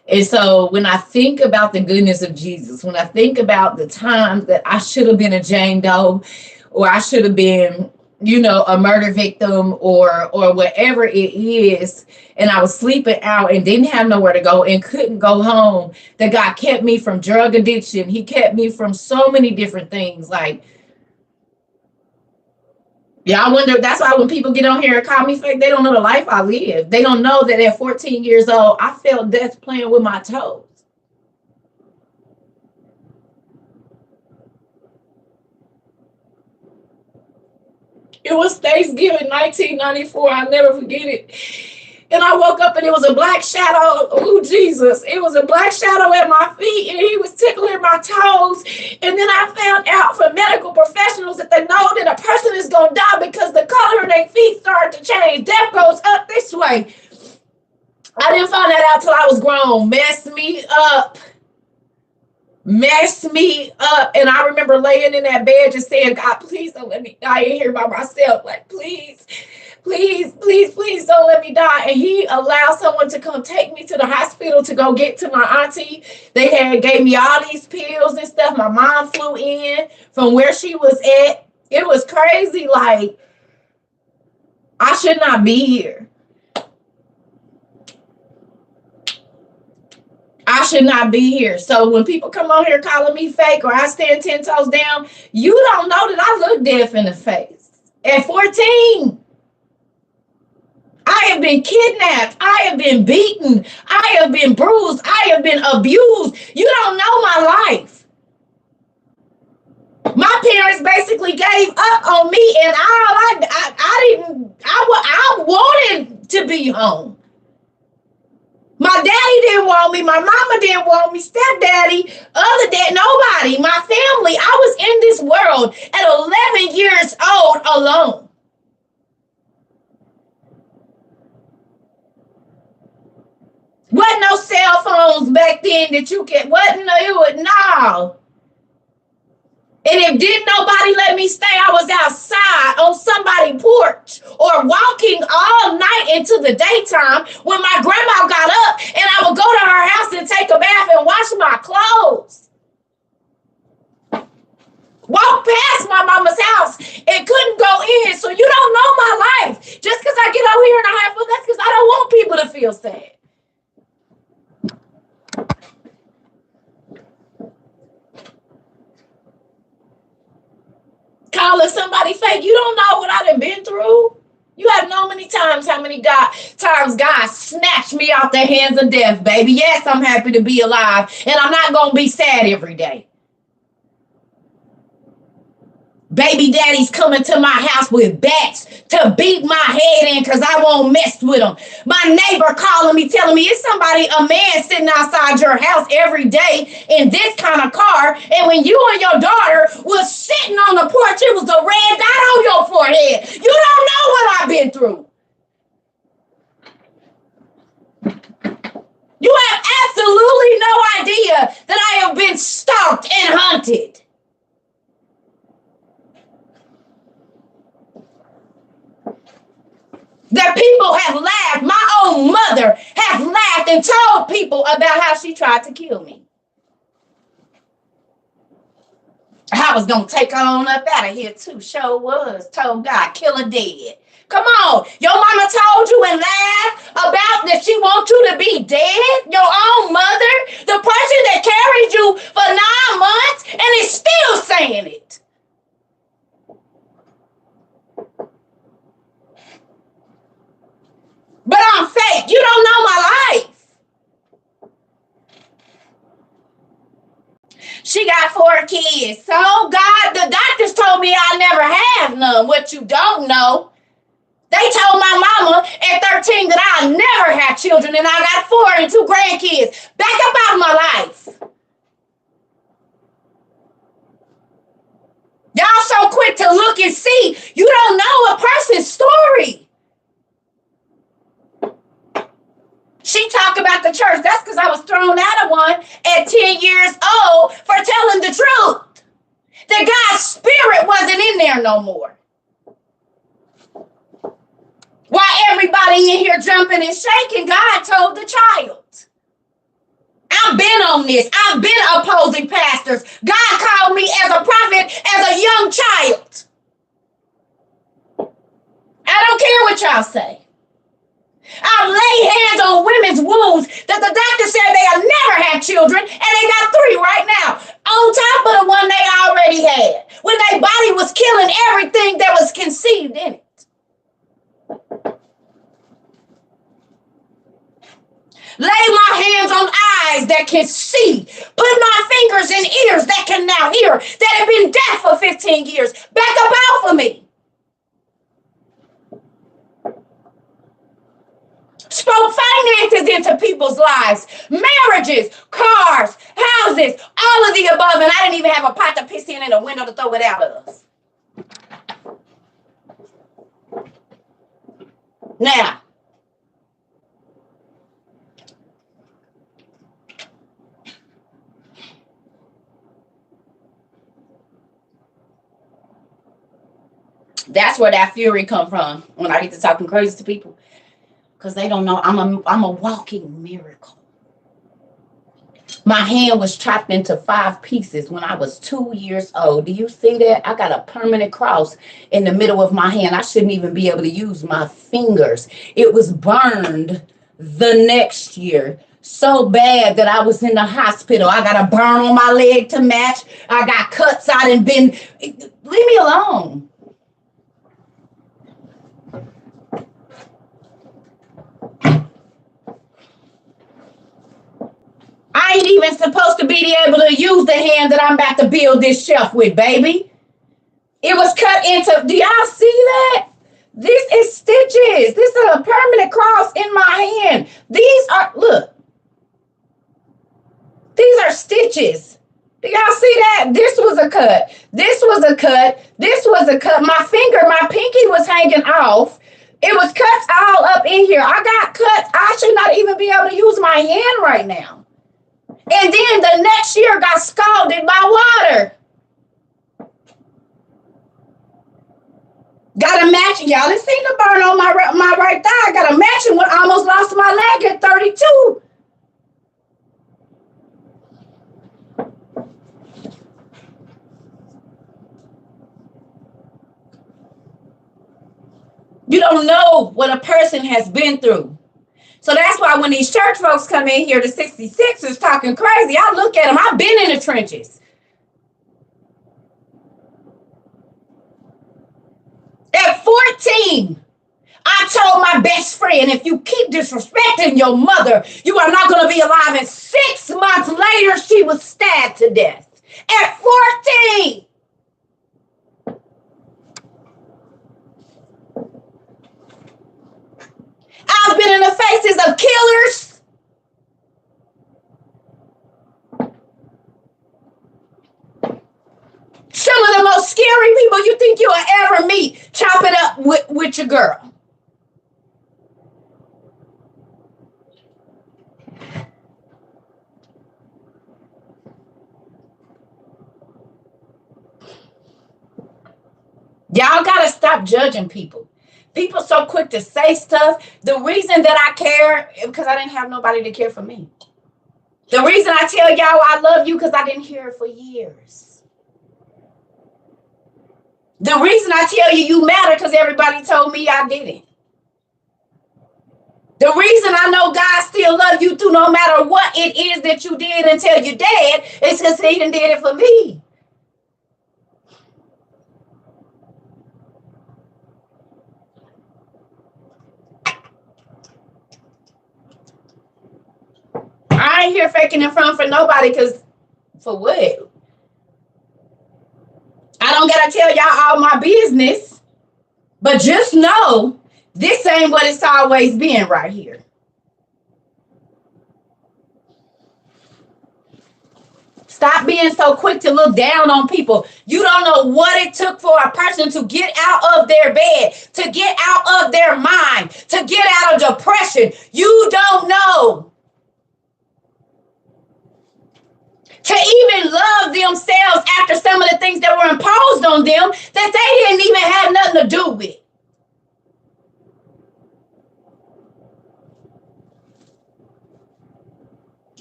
And so when I think about the goodness of Jesus, when I think about the times that I should have been a Jane Doe or I should have been, a murder victim or whatever it is, and I was sleeping out and didn't have nowhere to go and couldn't go home, that God kept me from drug addiction. He kept me from so many different things. Like, yeah, I wonder, that's why when people get on here and call me fake, they don't know the life I live. They don't know that at 14 years old, I felt death playing with my toes. It was Thanksgiving 1994. I'll never forget it. And I woke up and it was a black shadow. Oh, Jesus. It was a black shadow at my feet and he was tickling my toes. And then I found out from medical professionals that they know that a person is going to die because the color of their feet started to change. Death goes up this way. I didn't find that out till I was grown. Messed me up. And I remember laying in that bed just saying, God, please don't let me die in here by myself. Like, please. Please, please, please don't let me die. And he allowed someone to come take me to the hospital to go get to my auntie. They gave me all these pills and stuff. My mom flew in from where she was at. It was crazy. Like, I should not be here. I should not be here. So when people come on here calling me fake or I stand 10 toes down, you don't know that I look deaf in the face. At 14. I have been kidnapped. I have been beaten. I have been bruised. I have been abused. You don't know my life. My parents basically gave up on me, and I wanted to be home. My daddy didn't want me. My mama didn't want me. Stepdaddy, other dad, nobody. My family. I was in this world at 11 years old alone. Wasn't no cell phones back then that you could, no. And if didn't nobody let me stay, I was outside on somebody's porch or walking all night into the daytime when my grandma got up and I would go to her house and take a bath and wash my clothes. Walked past my mama's house and couldn't go in. So you don't know my life. Just because I get out here and I have fun, that's because I don't want people to feel sad. Calling somebody fake. You don't know what I done been through. You have known many times how many times God snatched me out the hands of death, baby. Yes, I'm happy to be alive, and I'm not going to be sad every day. Baby daddy's coming to my house with bats to beat my head in because I won't mess with them. My neighbor calling me, telling me it's a man sitting outside your house every day in this kind of car. And when you and your daughter was sitting on the porch, it was a red dot on your forehead. You don't know what I've been through. You have absolutely no idea that I have been stalked and hunted. That people have laughed. My own mother has laughed and told people about how she tried to kill me. I was going to take her on up out of here too. Sure was. Told God, kill her dead. Come on. Your mama told you and laughed about that she wants you to be dead? Your own mother? The person that carried you for 9 months and is still saying it. But I'm fake. You don't know my life. She got 4 kids. So God, the doctors told me I'll never have none. What you don't know, they told my mama at 13 that I'll never have children, and I got 4 and 2 grandkids. Back up out of my life. Y'all so quick to look and see. You don't know a person's story. She talked about the church. That's because I was thrown out of one at 10 years old for telling the truth. That God's spirit wasn't in there no more. While everybody in here jumping and shaking, God told the child. I've been on this. I've been opposing pastors. God called me as a prophet as a young child. I don't care what y'all say. I've laid hands on women's wombs that the doctor said they'll never have children, and they got 3 right now, on top of the one they already had, when their body was killing everything that was conceived in it. Lay my hands on eyes that can see. Put my fingers in ears that can now hear, that have been deaf for 15 years. Back up out for me. Spoke finances into people's lives, marriages, cars, houses, all of the above, and I didn't even have a pot to piss in and a window to throw it out of. Now, that's where that fury come from when I get to talking crazy to people. Because they don't know I'm a walking miracle. My hand was chopped into 5 pieces when I was 2 years old. Do you see that? I got a permanent cross in the middle of my hand. I shouldn't even be able to use my fingers. It was burned the next year. So bad that I was in the hospital. I got a burn on my leg to match. I got cuts. I done been. Leave me alone. I ain't even supposed to be able to use the hand that I'm about to build this shelf with, baby. It was cut into, do y'all see that? This is stitches. This is a permanent cross in my hand. These are, look. These are stitches. Do y'all see that? This was a cut. This was a cut. This was a cut. My finger, my pinky was hanging off. It was cuts all up in here. I got cuts. I should not even be able to use my hand right now. And then the next year got scalded by water. Got a matching. Y'all didn't see the burn on my right thigh. Got a matching one. Almost lost my leg at 32. You don't know what a person has been through. So that's why when these church folks come in here, the 66ers talking crazy, I look at them. I've been in the trenches. At 14, I told my best friend, if you keep disrespecting your mother, you are not going to be alive. And 6 months later, she was stabbed to death. At 14. I've been in the faces of killers. Some of the most scary people you think you'll ever meet, chop it up with your girl. Y'all got to stop judging people. People so quick to say stuff. The reason that I care is because I didn't have nobody to care for me. The reason I tell y'all I love you because I didn't hear it for years. The reason I tell you you matter because everybody told me I didn't. The reason I know God still loves you too, no matter what it is that you did until you're dead, is because he done did it for me. I ain't here faking in front for nobody because for what? I don't got to tell y'all all my business, but just know this ain't what it's always been right here. Stop being so quick to look down on people. You don't know what it took for a person to get out of their bed, to get out of their mind, to get out of depression. You don't know. To even love themselves after some of the things that were imposed on them that they didn't even have nothing to do with.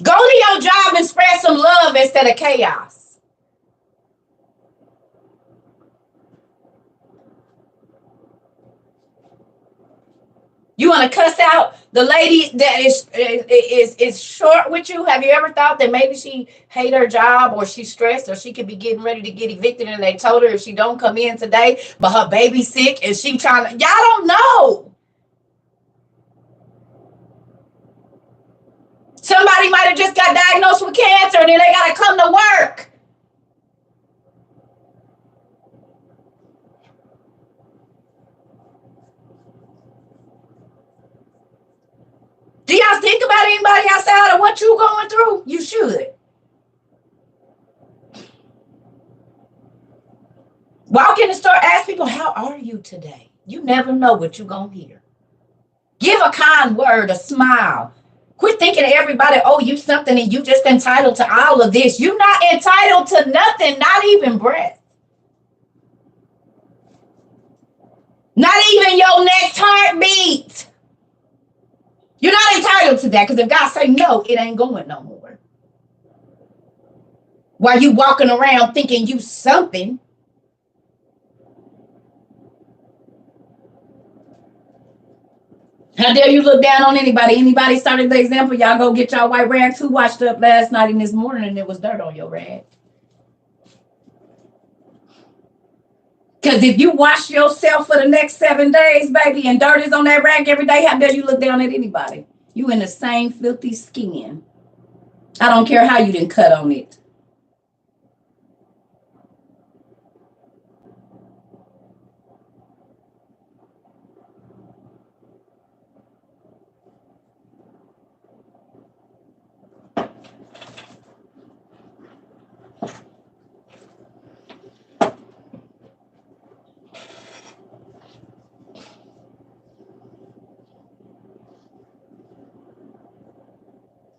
Go to your job and spread some love instead of chaos. You want to cuss out the lady that is short with you? Have you ever thought that maybe she hate her job, or she's stressed, or she could be getting ready to get evicted and they told her if she don't come in today, but her baby's sick and she trying to, y'all don't know. Somebody might have just got diagnosed with cancer and then they got to come to work. Do y'all think about anybody outside of what you're going through? You should. Walk in the store, ask people, how are you today? You never know what you're going to hear. Give a kind word, a smile. Quit thinking everybody owe you something and you just entitled to all of this. You're not entitled to nothing, not even breath. Not even your next heartbeat. You're not entitled to that, because if God say no, it ain't going no more. While you walking around thinking you something. How dare you look down on anybody? Anybody started the example? Y'all go get y'all white rags. Who washed up last night and this morning and there was dirt on your rag? Because if you wash yourself for the next 7 days, baby, and dirt is on that rag every day, how dare you look down at anybody? You in the same filthy skin. I don't care how you didn't cut on it.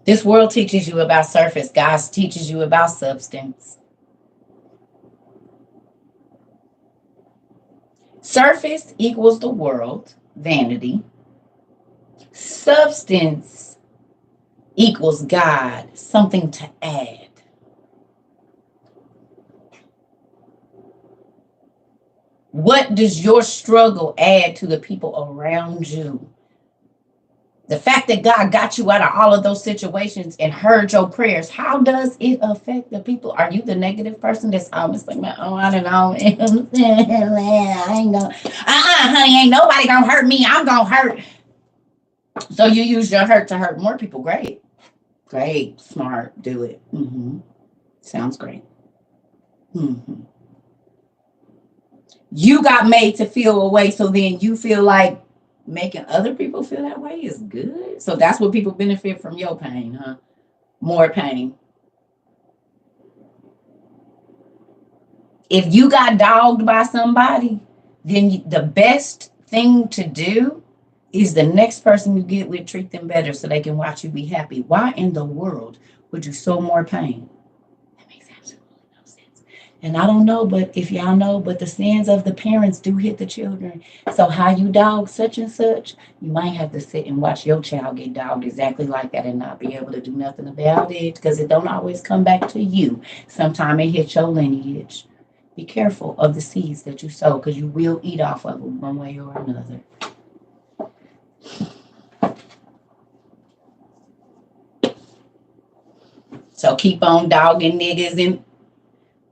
This world teaches you about surface. God teaches you about substance. Surface equals the world, vanity. Substance equals God, something to add. 'Cause What does your struggle add to the people around you? The fact that God got you out of all of those situations and heard your prayers, how does it affect the people? Are you the negative person that's always like, oh, I don't know. I ain't gonna, honey, ain't nobody gonna hurt me. I'm gonna hurt. So you use your hurt to hurt more people. Great. Great. Smart. Do it. Sounds great. You got made to feel a way, so then you feel like making other people feel that way is good. So that's what people benefit from your pain, huh? More pain. If you got dogged by somebody, then the best thing to do is the next person you get with, treat them better so they can watch you be happy. Why in the world would you sow more pain? That makes absolutely no sense. And I don't know, but if y'all know, but the sins of the parents do hit the children. So how you dog such and such, you might have to sit and watch your child get dogged exactly like that and not be able to do nothing about it, because it don't always come back to you. Sometimes it hits your lineage. Be careful of the seeds that you sow, because you will eat off of them one way or another. So keep on dogging niggas,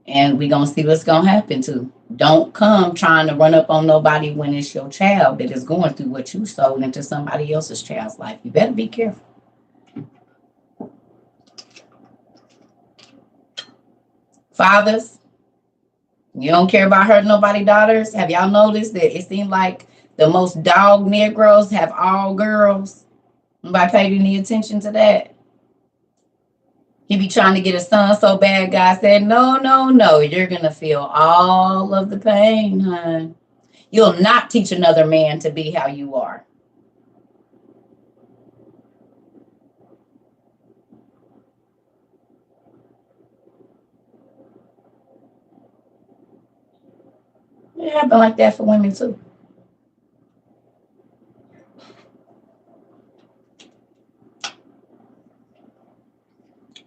and we're going to see what's going to happen to. Don't come trying to run up on nobody when it's your child that is going through what you sowed into somebody else's child's life. You better be careful. Fathers, you don't care about hurting nobody's daughters. Have y'all noticed that it seems like the most dog Negroes have all girls? Nobody paid any attention to that. He be trying to get his son so bad, God said, no, no, no. You're going to feel all of the pain, hon. You'll not teach another man to be how you are. It happened like that for women, too.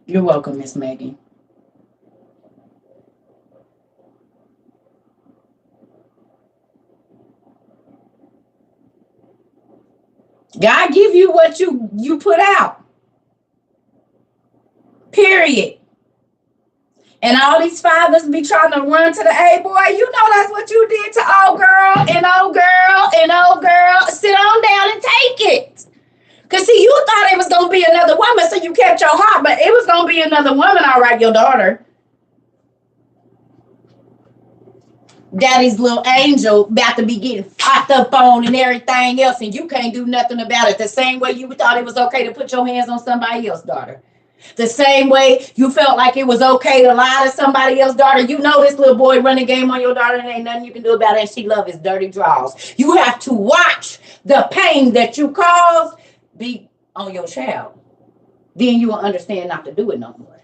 You're welcome, Miss Maggie. God give you what you put out. Period. And all these fathers be trying to run to the, hey, boy, you know that's what you did to old girl and old girl and old girl. Sit on down and take it. Because, see, you thought it was going to be another woman, so you kept your heart, but it was going to be another woman, all right, your daughter. Daddy's little angel about to be getting popped up on and everything else, and you can't do nothing about it. The same way you thought it was okay to put your hands on somebody else's daughter. The same way you felt like it was okay to lie to somebody else's daughter. You know this little boy running game on your daughter, and ain't nothing you can do about it, and she love his dirty draws. You have to watch the pain that you cause be on your child. Then you will understand not to do it no more.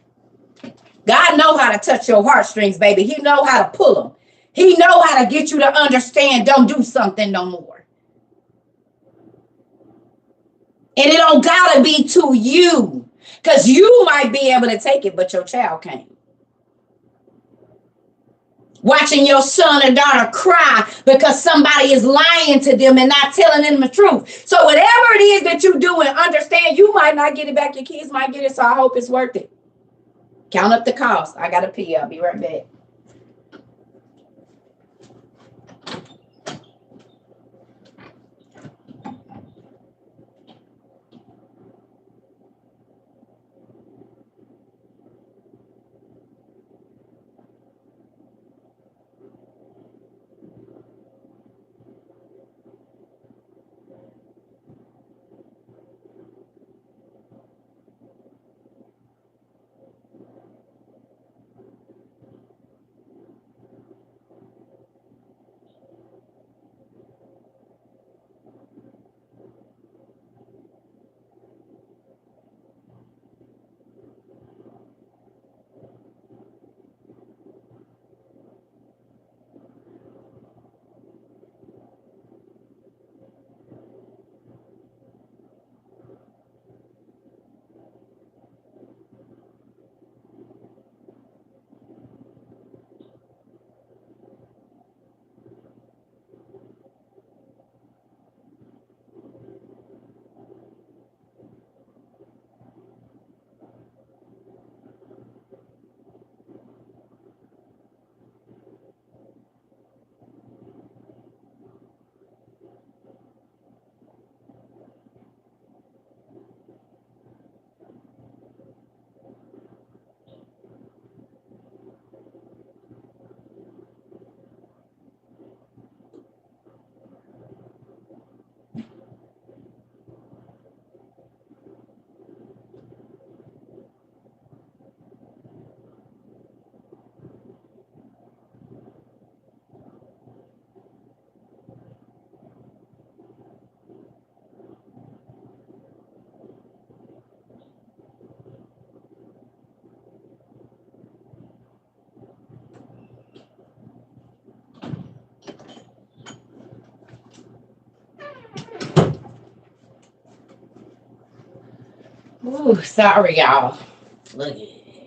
God know how to touch your heartstrings, baby. He know how to pull them. He know how to get you to understand don't do something no more. And it don't gotta be to you, because you might be able to take it, but your child can't. Watching your son or daughter cry because somebody is lying to them and not telling them the truth. So whatever it is that you do, and understand you might not get it back, your kids might get it, so I hope it's worth it. Count up the cost. I gotta pee. I'll be right back. Ooh, sorry, y'all. Look,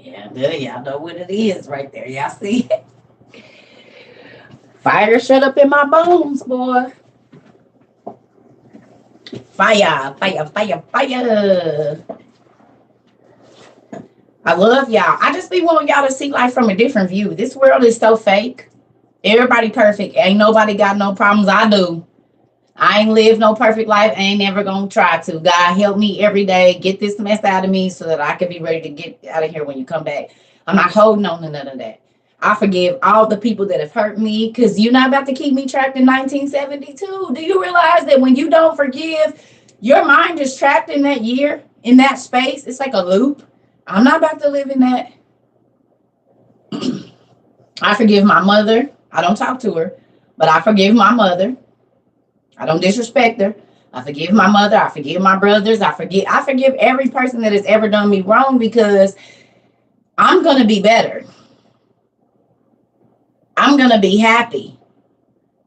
yeah, y'all know what it is right there. Y'all see it? Fire shut up in my bones, boy. Fire, fire, fire, fire. I love y'all. I just be wanting y'all to see life from a different view. This world is so fake. Everybody perfect. Ain't nobody got no problems. I do. I ain't live no perfect life. I ain't never gonna try to. God help me every day. Get this mess out of me so that I can be ready to get out of here when you come back. I'm not holding on to none of that. I forgive all the people that have hurt me because you're not about to keep me trapped in 1972. Do you realize that when you don't forgive, your mind is trapped in that year, in that space? It's like a loop. I'm not about to live in that. I forgive my mother. I don't talk to her, but I forgive my mother. I don't disrespect her. I forgive my mother. I forgive my brothers. I forgive every person that has ever done me wrong because I'm going to be better. I'm going to be happy.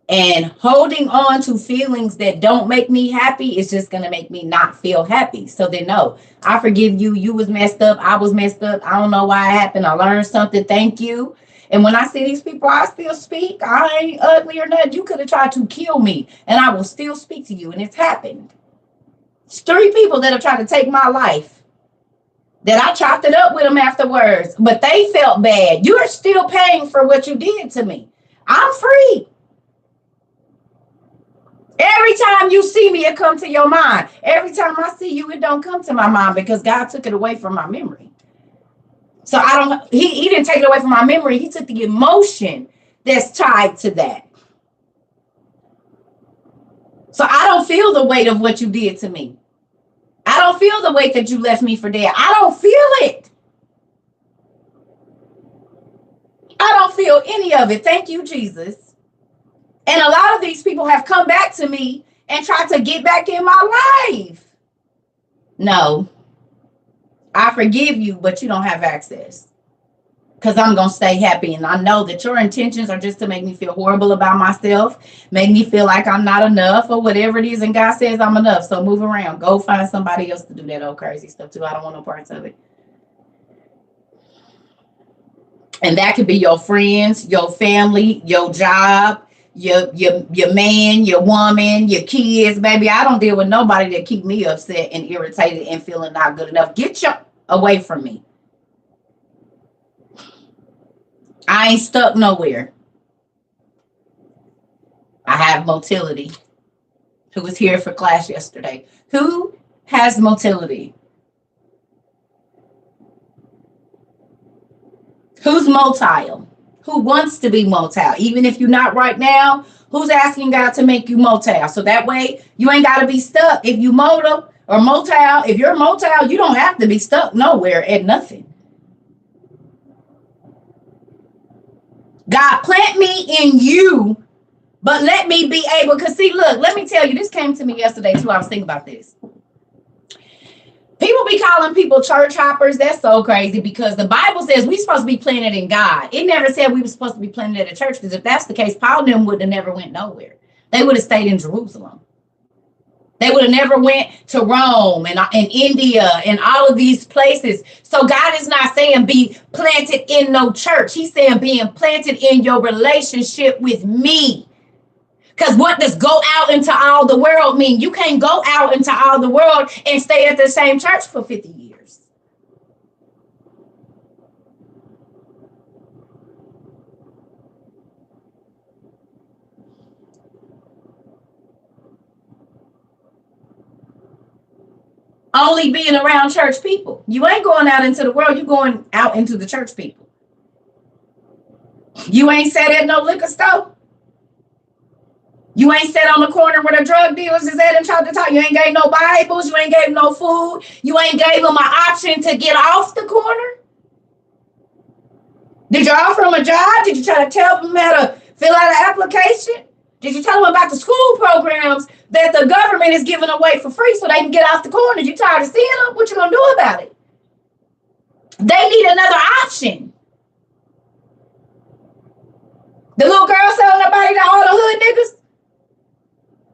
And holding on to feelings that don't make me happy is just going to make me not feel happy. So then, no, I forgive you. You was messed up. I was messed up. I don't know why it happened. I learned something. Thank you. And when I see these people, I still speak. I ain't ugly or nothing. You could have tried to kill me, and I will still speak to you. And it's happened. It's 3 people that have tried to take my life that I chopped it up with them afterwards, but they felt bad. You're still paying for what you did to me. I'm free. Every time you see me, it comes to your mind. Every time I see you, it don't come to my mind because God took it away from my memory. So he didn't take it away from my memory. He took the emotion that's tied to that. So I don't feel the weight of what you did to me. I don't feel the weight that you left me for dead. I don't feel it. I don't feel any of it. Thank you, Jesus. And a lot of these people have come back to me and tried to get back in my life. No, I forgive you, but you don't have access. Because I'm going to stay happy. And I know that your intentions are just to make me feel horrible about myself, make me feel like I'm not enough or whatever it is. And God says I'm enough. So move around. Go find somebody else to do that old crazy stuff too. I don't want no parts of it. And that could be your friends, your family, your job, your man, your woman, your kids. Baby, I don't deal with nobody that keep me upset and irritated and feeling not good enough. Get you away from me. I ain't stuck nowhere. I have motility. Who was here for class yesterday? Who has motility? Who's motile? Who wants to be motile? Even if you're not right now, who's asking God to make you motile? So that way you ain't got to be stuck. If you motile or motile, if you're motile, you don't have to be stuck nowhere at nothing. God, plant me in you, but let me be able, because see, look, let me tell you, this came to me yesterday too. I was thinking about this. People be calling people church hoppers. That's so crazy because the Bible says we're supposed to be planted in God. It never said we were supposed to be planted at a church, because if that's the case, Paul and them would have never went nowhere. They would have stayed in Jerusalem. They would have never went to Rome and India and all of these places. So God is not saying be planted in no church. He's saying being planted in your relationship with me. Because what does go out into all the world mean? You can't go out into all the world and stay at the same church for 50 years. Only being around church people. You ain't going out into the world. You're going out into the church people. You ain't sat at no liquor store. You ain't sat on the corner where the drug dealers is at and tried to talk. You ain't gave no Bibles. You ain't gave no food. You ain't gave them an option to get off the corner. Did you offer them a job? Did you try to tell them how to fill out an application? Did you tell them about the school programs that the government is giving away for free so they can get off the corner? You tired of seeing them? What you gonna do about it? They need another option. The little girl selling her body to all the hood niggas?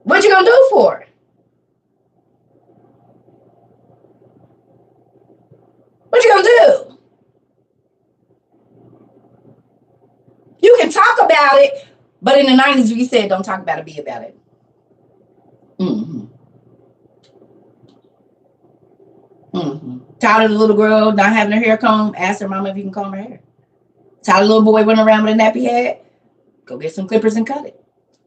What you gonna do for it? about it. But in the 90s, we said, don't talk about it, be about it. Mm-hmm. Mm-hmm. Tired of the little girl not having her hair combed, ask her mama if you can comb her hair. Tired of the little boy running around with a nappy head, go get some clippers and cut it.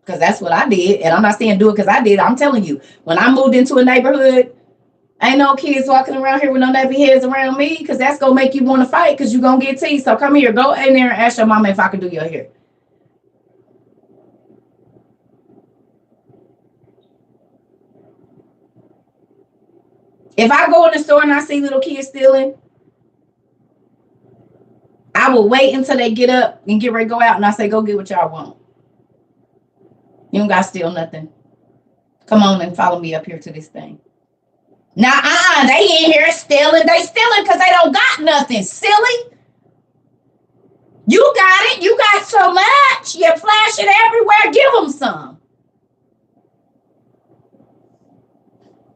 Because that's what I did. And I'm not saying do it because I did. I'm telling you, when I moved into a neighborhood, ain't no kids walking around here with no nappy heads around me, because that's going to make you want to fight because you're going to get teased. So come here, go in there and ask your mama if I can do your hair. If I go in the store and I see little kids stealing, I will wait until they get up and get ready to go out, and I say, go get what y'all want. You don't got to steal nothing. Come on and follow me up here to this thing. Nah, they in here stealing. They stealing because they don't got nothing, silly. You got it. You got so much. You flash it everywhere. Give them some.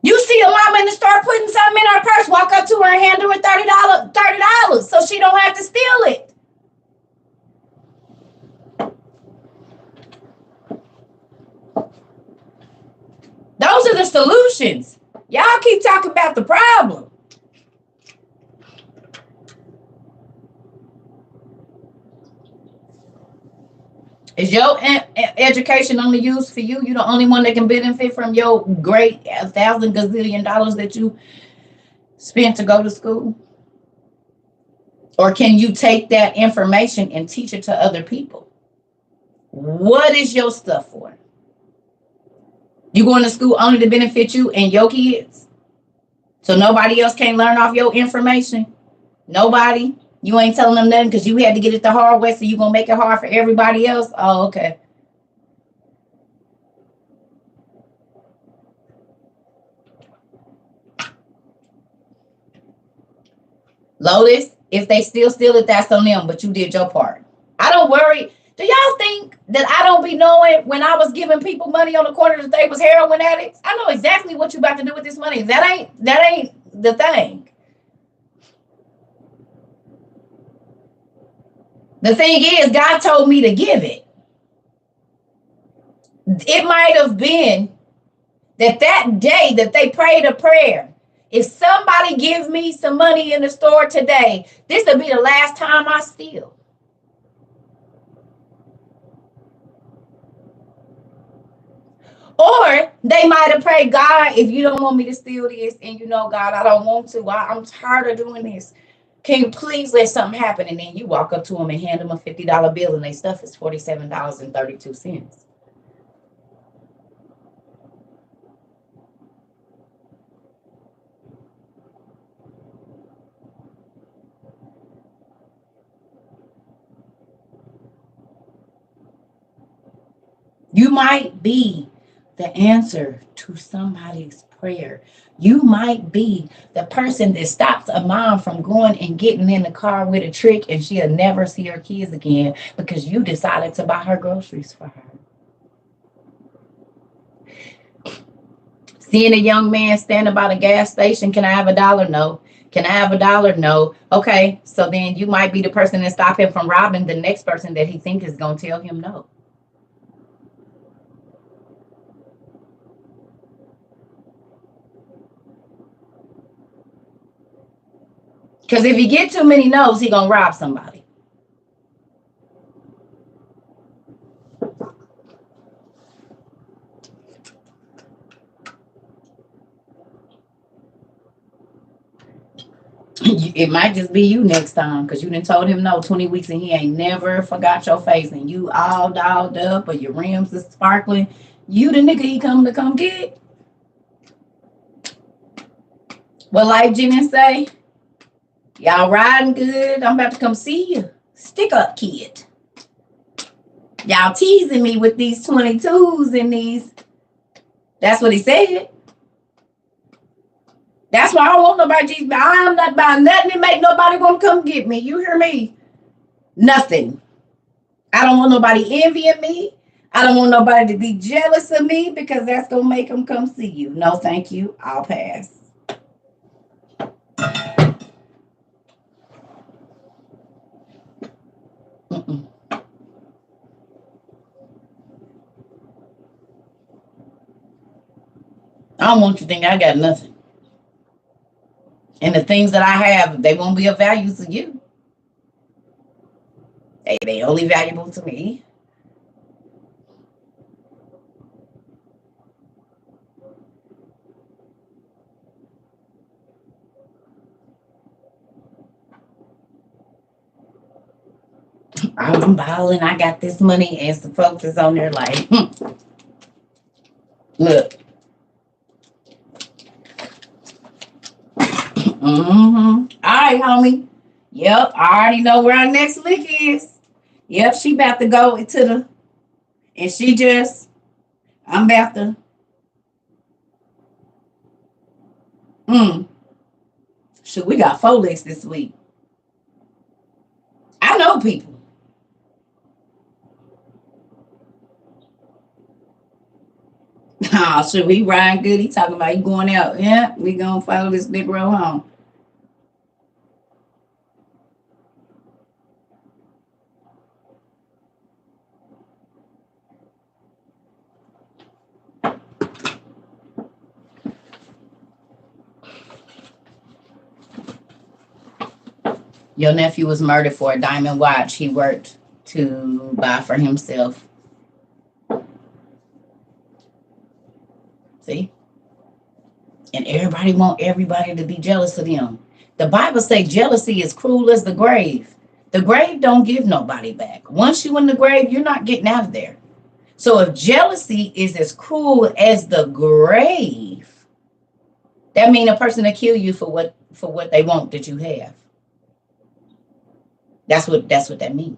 You see a mama in the store putting something in her purse, walk up to her and hand her $30 so she don't have to steal it. Those are the solutions. Y'all keep talking about the problem. Is your education only used for you? You're the only one that can benefit from your great $1,000 gazillion that you spent to go to school? Or can you take that information and teach it to other people? What is your stuff for? You going to school only to benefit you and your kids? So nobody else can't learn off your information? Nobody? You ain't telling them nothing because you had to get it the hard way, so you're going to make it hard for everybody else? Oh, okay. Lotus, if they still steal it, that's on them, but you did your part. I don't worry. Do y'all think that I don't be knowing when I was giving people money on the corner that they was heroin addicts? I know exactly what you about to do with this money. That ain't the thing. The thing is, God told me to give it. It might have been that day that they prayed a prayer. If somebody give me some money in the store today, this will be the last time I steal. Or they might have prayed, God, if you don't want me to steal this, and you know, God, I don't want to. I'm tired of doing this. Can you please let something happen? And then you walk up to them and hand them a $50 bill, and their stuff is $47.32. You might be the answer to somebody's prayer. You might be the person that stops a mom from going and getting in the car with a trick, and she'll never see her kids again because you decided to buy her groceries for her. Seeing a young man standing by the gas station, can I have $1? No. Can I have $1? No. Okay, so then you might be the person that stop him from robbing the next person that he thinks is going to tell him no. Because if you get too many no's, he gonna rob somebody. It might just be you next time, because you done told him no 20 weeks and he ain't never forgot your face, and you all dolled up or your rims is sparkling. You the nigga he come to come get. Well, like Jenny say, y'all riding good. I'm about to come see you. Stick up, kid. Y'all teasing me with these 22s and these. That's what he said. That's why I don't want nobody. I'm not buying nothing to make nobody want to come get me. You hear me? Nothing. I don't want nobody envying me. I don't want nobody to be jealous of me, because that's going to make them come see you. No, thank you. I'll pass. Mm-mm. I don't want you to think I got nothing. And the things that I have, they won't be of value to you. They only valuable to me. I'm balling. I got this money, and some folks is on there like, look. All right, homie. Yep, I already know where our next lick is. Yep, she about to go into the, and she just, I'm about to, shoot, we got 4 licks this week. I know people. Oh, shoot, he riding good. He talking about he going out. Yeah, we gonna follow this big road home. Your nephew was murdered for a diamond watch he worked to buy for himself. See? And everybody want everybody to be jealous of them. The Bible says jealousy is cruel as the grave. The grave don't give nobody back. Once you in the grave, you're not getting out of there. So if jealousy is as cruel as the grave, that means a person will kill you for what they want that you have. That's what that means.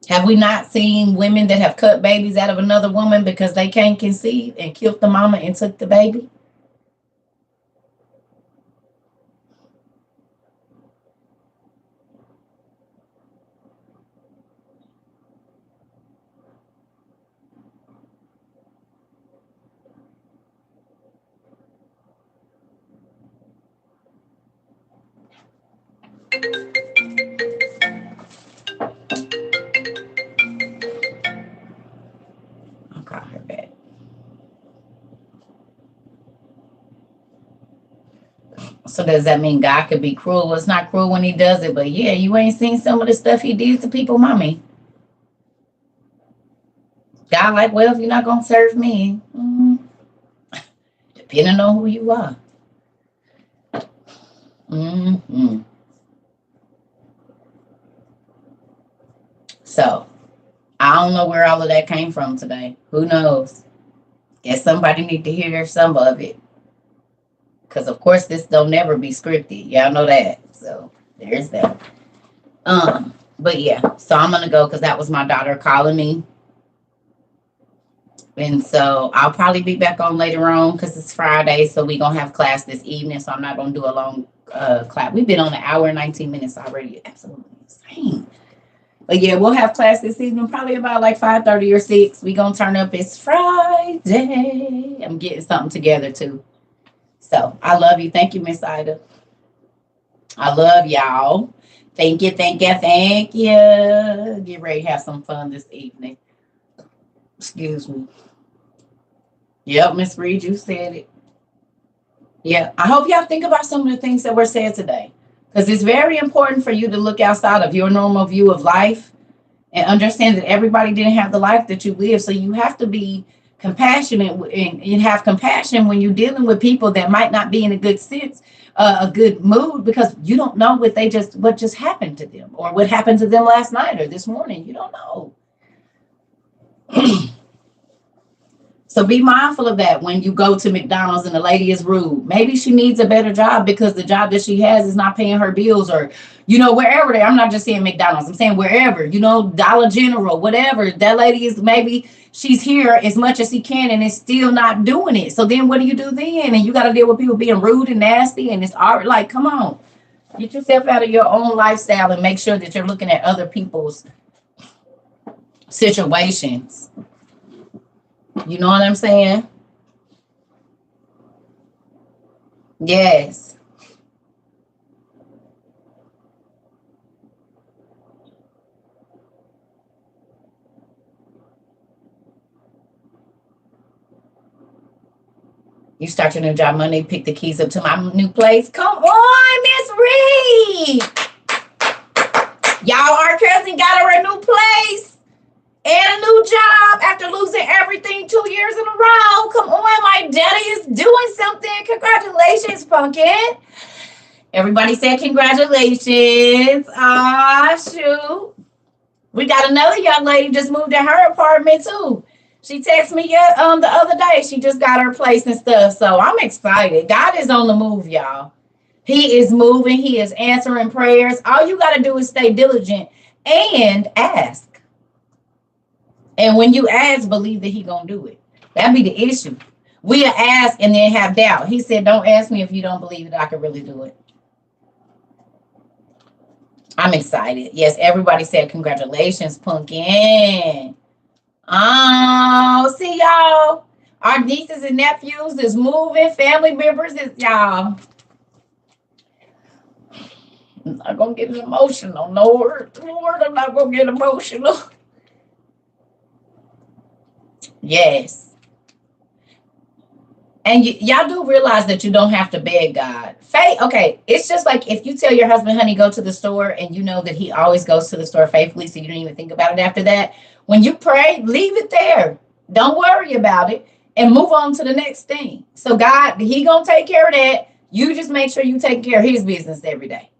Have we not seen women that have cut babies out of another woman because they can't conceive and killed the mama and took the baby? I'll call her back. So does that mean God could be cruel? Well, it's not cruel when he does it, but yeah, you ain't seen some of the stuff he did to people, mommy. God like, well, if you're not going to serve me, depending on who you are. So I don't know where all of that came from today. Who knows? Guess somebody need to hear some of it. Because of course this don't never be scripted. Y'all know that. So there's that. But yeah, so I'm gonna go because that was my daughter calling me. And so I'll probably be back on later on because it's Friday. So we're gonna have class this evening. So I'm not gonna do a long class. We've been on an hour and 19 minutes already. Absolutely insane. But yeah, we'll have class this evening, probably about like 5:30 or 6. We gonna turn up. It's Friday. I'm getting something together too. So I love you. Thank you, Miss Ida. I love y'all. Thank you, thank you, thank you. Get ready to have some fun this evening. Excuse me. Yep, Miss Reed, you said it. Yeah, I hope y'all think about some of the things that were said today. Because it's very important for you to look outside of your normal view of life and understand that everybody didn't have the life that you live. So you have to be compassionate and have compassion when you're dealing with people that might not be in a good sense, a good mood, because you don't know what just happened to them or what happened to them last night or this morning. You don't know. So be mindful of that when you go to McDonald's and the lady is rude. Maybe she needs a better job because the job that she has is not paying her bills, or, wherever they, I'm not just saying McDonald's, I'm saying wherever, Dollar General, whatever. That lady is, maybe she's here as much as she can and is still not doing it. So then what do you do then? And you got to deal with people being rude and nasty, and it's art. Like, come on, get yourself out of your own lifestyle and make sure that you're looking at other people's situations. You know what I'm saying? Yes. You start your new job Monday, pick the keys up to my new place. Come on, Miss Reed. Y'all, our cousin got her a new place and a new job after losing everything 2 years in a row. Come on, my daddy is doing something. Congratulations, Pumpkin. Everybody said congratulations. Ah, shoot. We got another young lady just moved in her apartment too. She texted me the other day. She just got her place and stuff. So I'm excited. God is on the move, y'all. He is moving. He is answering prayers. All you got to do is stay diligent and ask. And when you ask, believe that He's going to do it. That'd be the issue. We'll ask and then have doubt. He said, don't ask me if you don't believe that I can really do it. I'm excited. Yes, everybody said congratulations, Pumpkin. Oh, see y'all. Our nieces and nephews is moving. Family members is y'all. I'm not gonna get emotional. Lord, I'm not gonna get emotional. Yes. And y'all do realize that you don't have to beg God. Faith, okay, it's just like if you tell your husband, honey, go to the store, and you know that he always goes to the store faithfully, so you don't even think about it after that. When you pray, leave it there. Don't worry about it and move on to the next thing. So God, He gonna take care of that. You just make sure you take care of His business every day.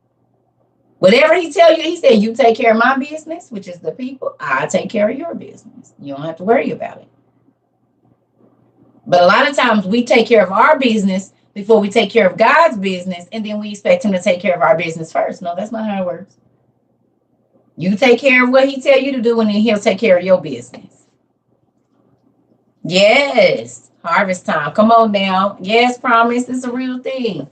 Whatever He tell you, He said, you take care of my business, which is the people. I take care of your business. You don't have to worry about it. But a lot of times we take care of our business before we take care of God's business, and then we expect Him to take care of our business first. No, that's not how it works. You take care of what He tell you to do, and then He'll take care of your business. Yes, harvest time. Come on now. Yes, promise. It's a real thing.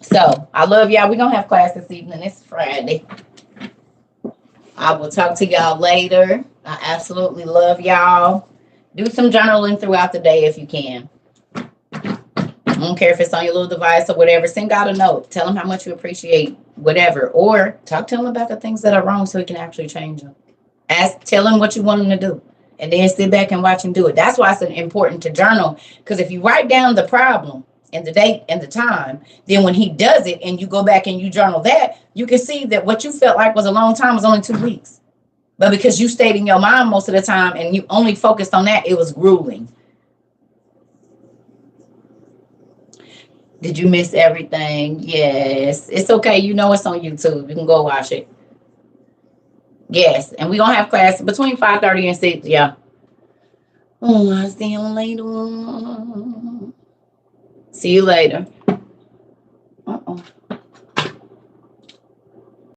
So I love y'all. We're going to have class this evening. It's Friday. I will talk to y'all later. I absolutely love y'all. Do some journaling throughout the day if you can. I don't care if it's on your little device or whatever. Send God a note. Tell Him how much you appreciate whatever. Or talk to Him about the things that are wrong so He can actually change them. Tell Him what you want Him to do. And then sit back and watch Him do it. That's why it's important to journal. Because if you write down the problem and the date and the time, then when He does it and you go back and you journal that, you can see that what you felt like was a long time was only 2 weeks. But because you stayed in your mind most of the time and you only focused on that, it was grueling. Did you miss everything? Yes. It's okay. You know it's on YouTube. You can go watch it. Yes. And we're going to have class between 5:30 and 6. Yeah. Oh, I'll see you later. See you later.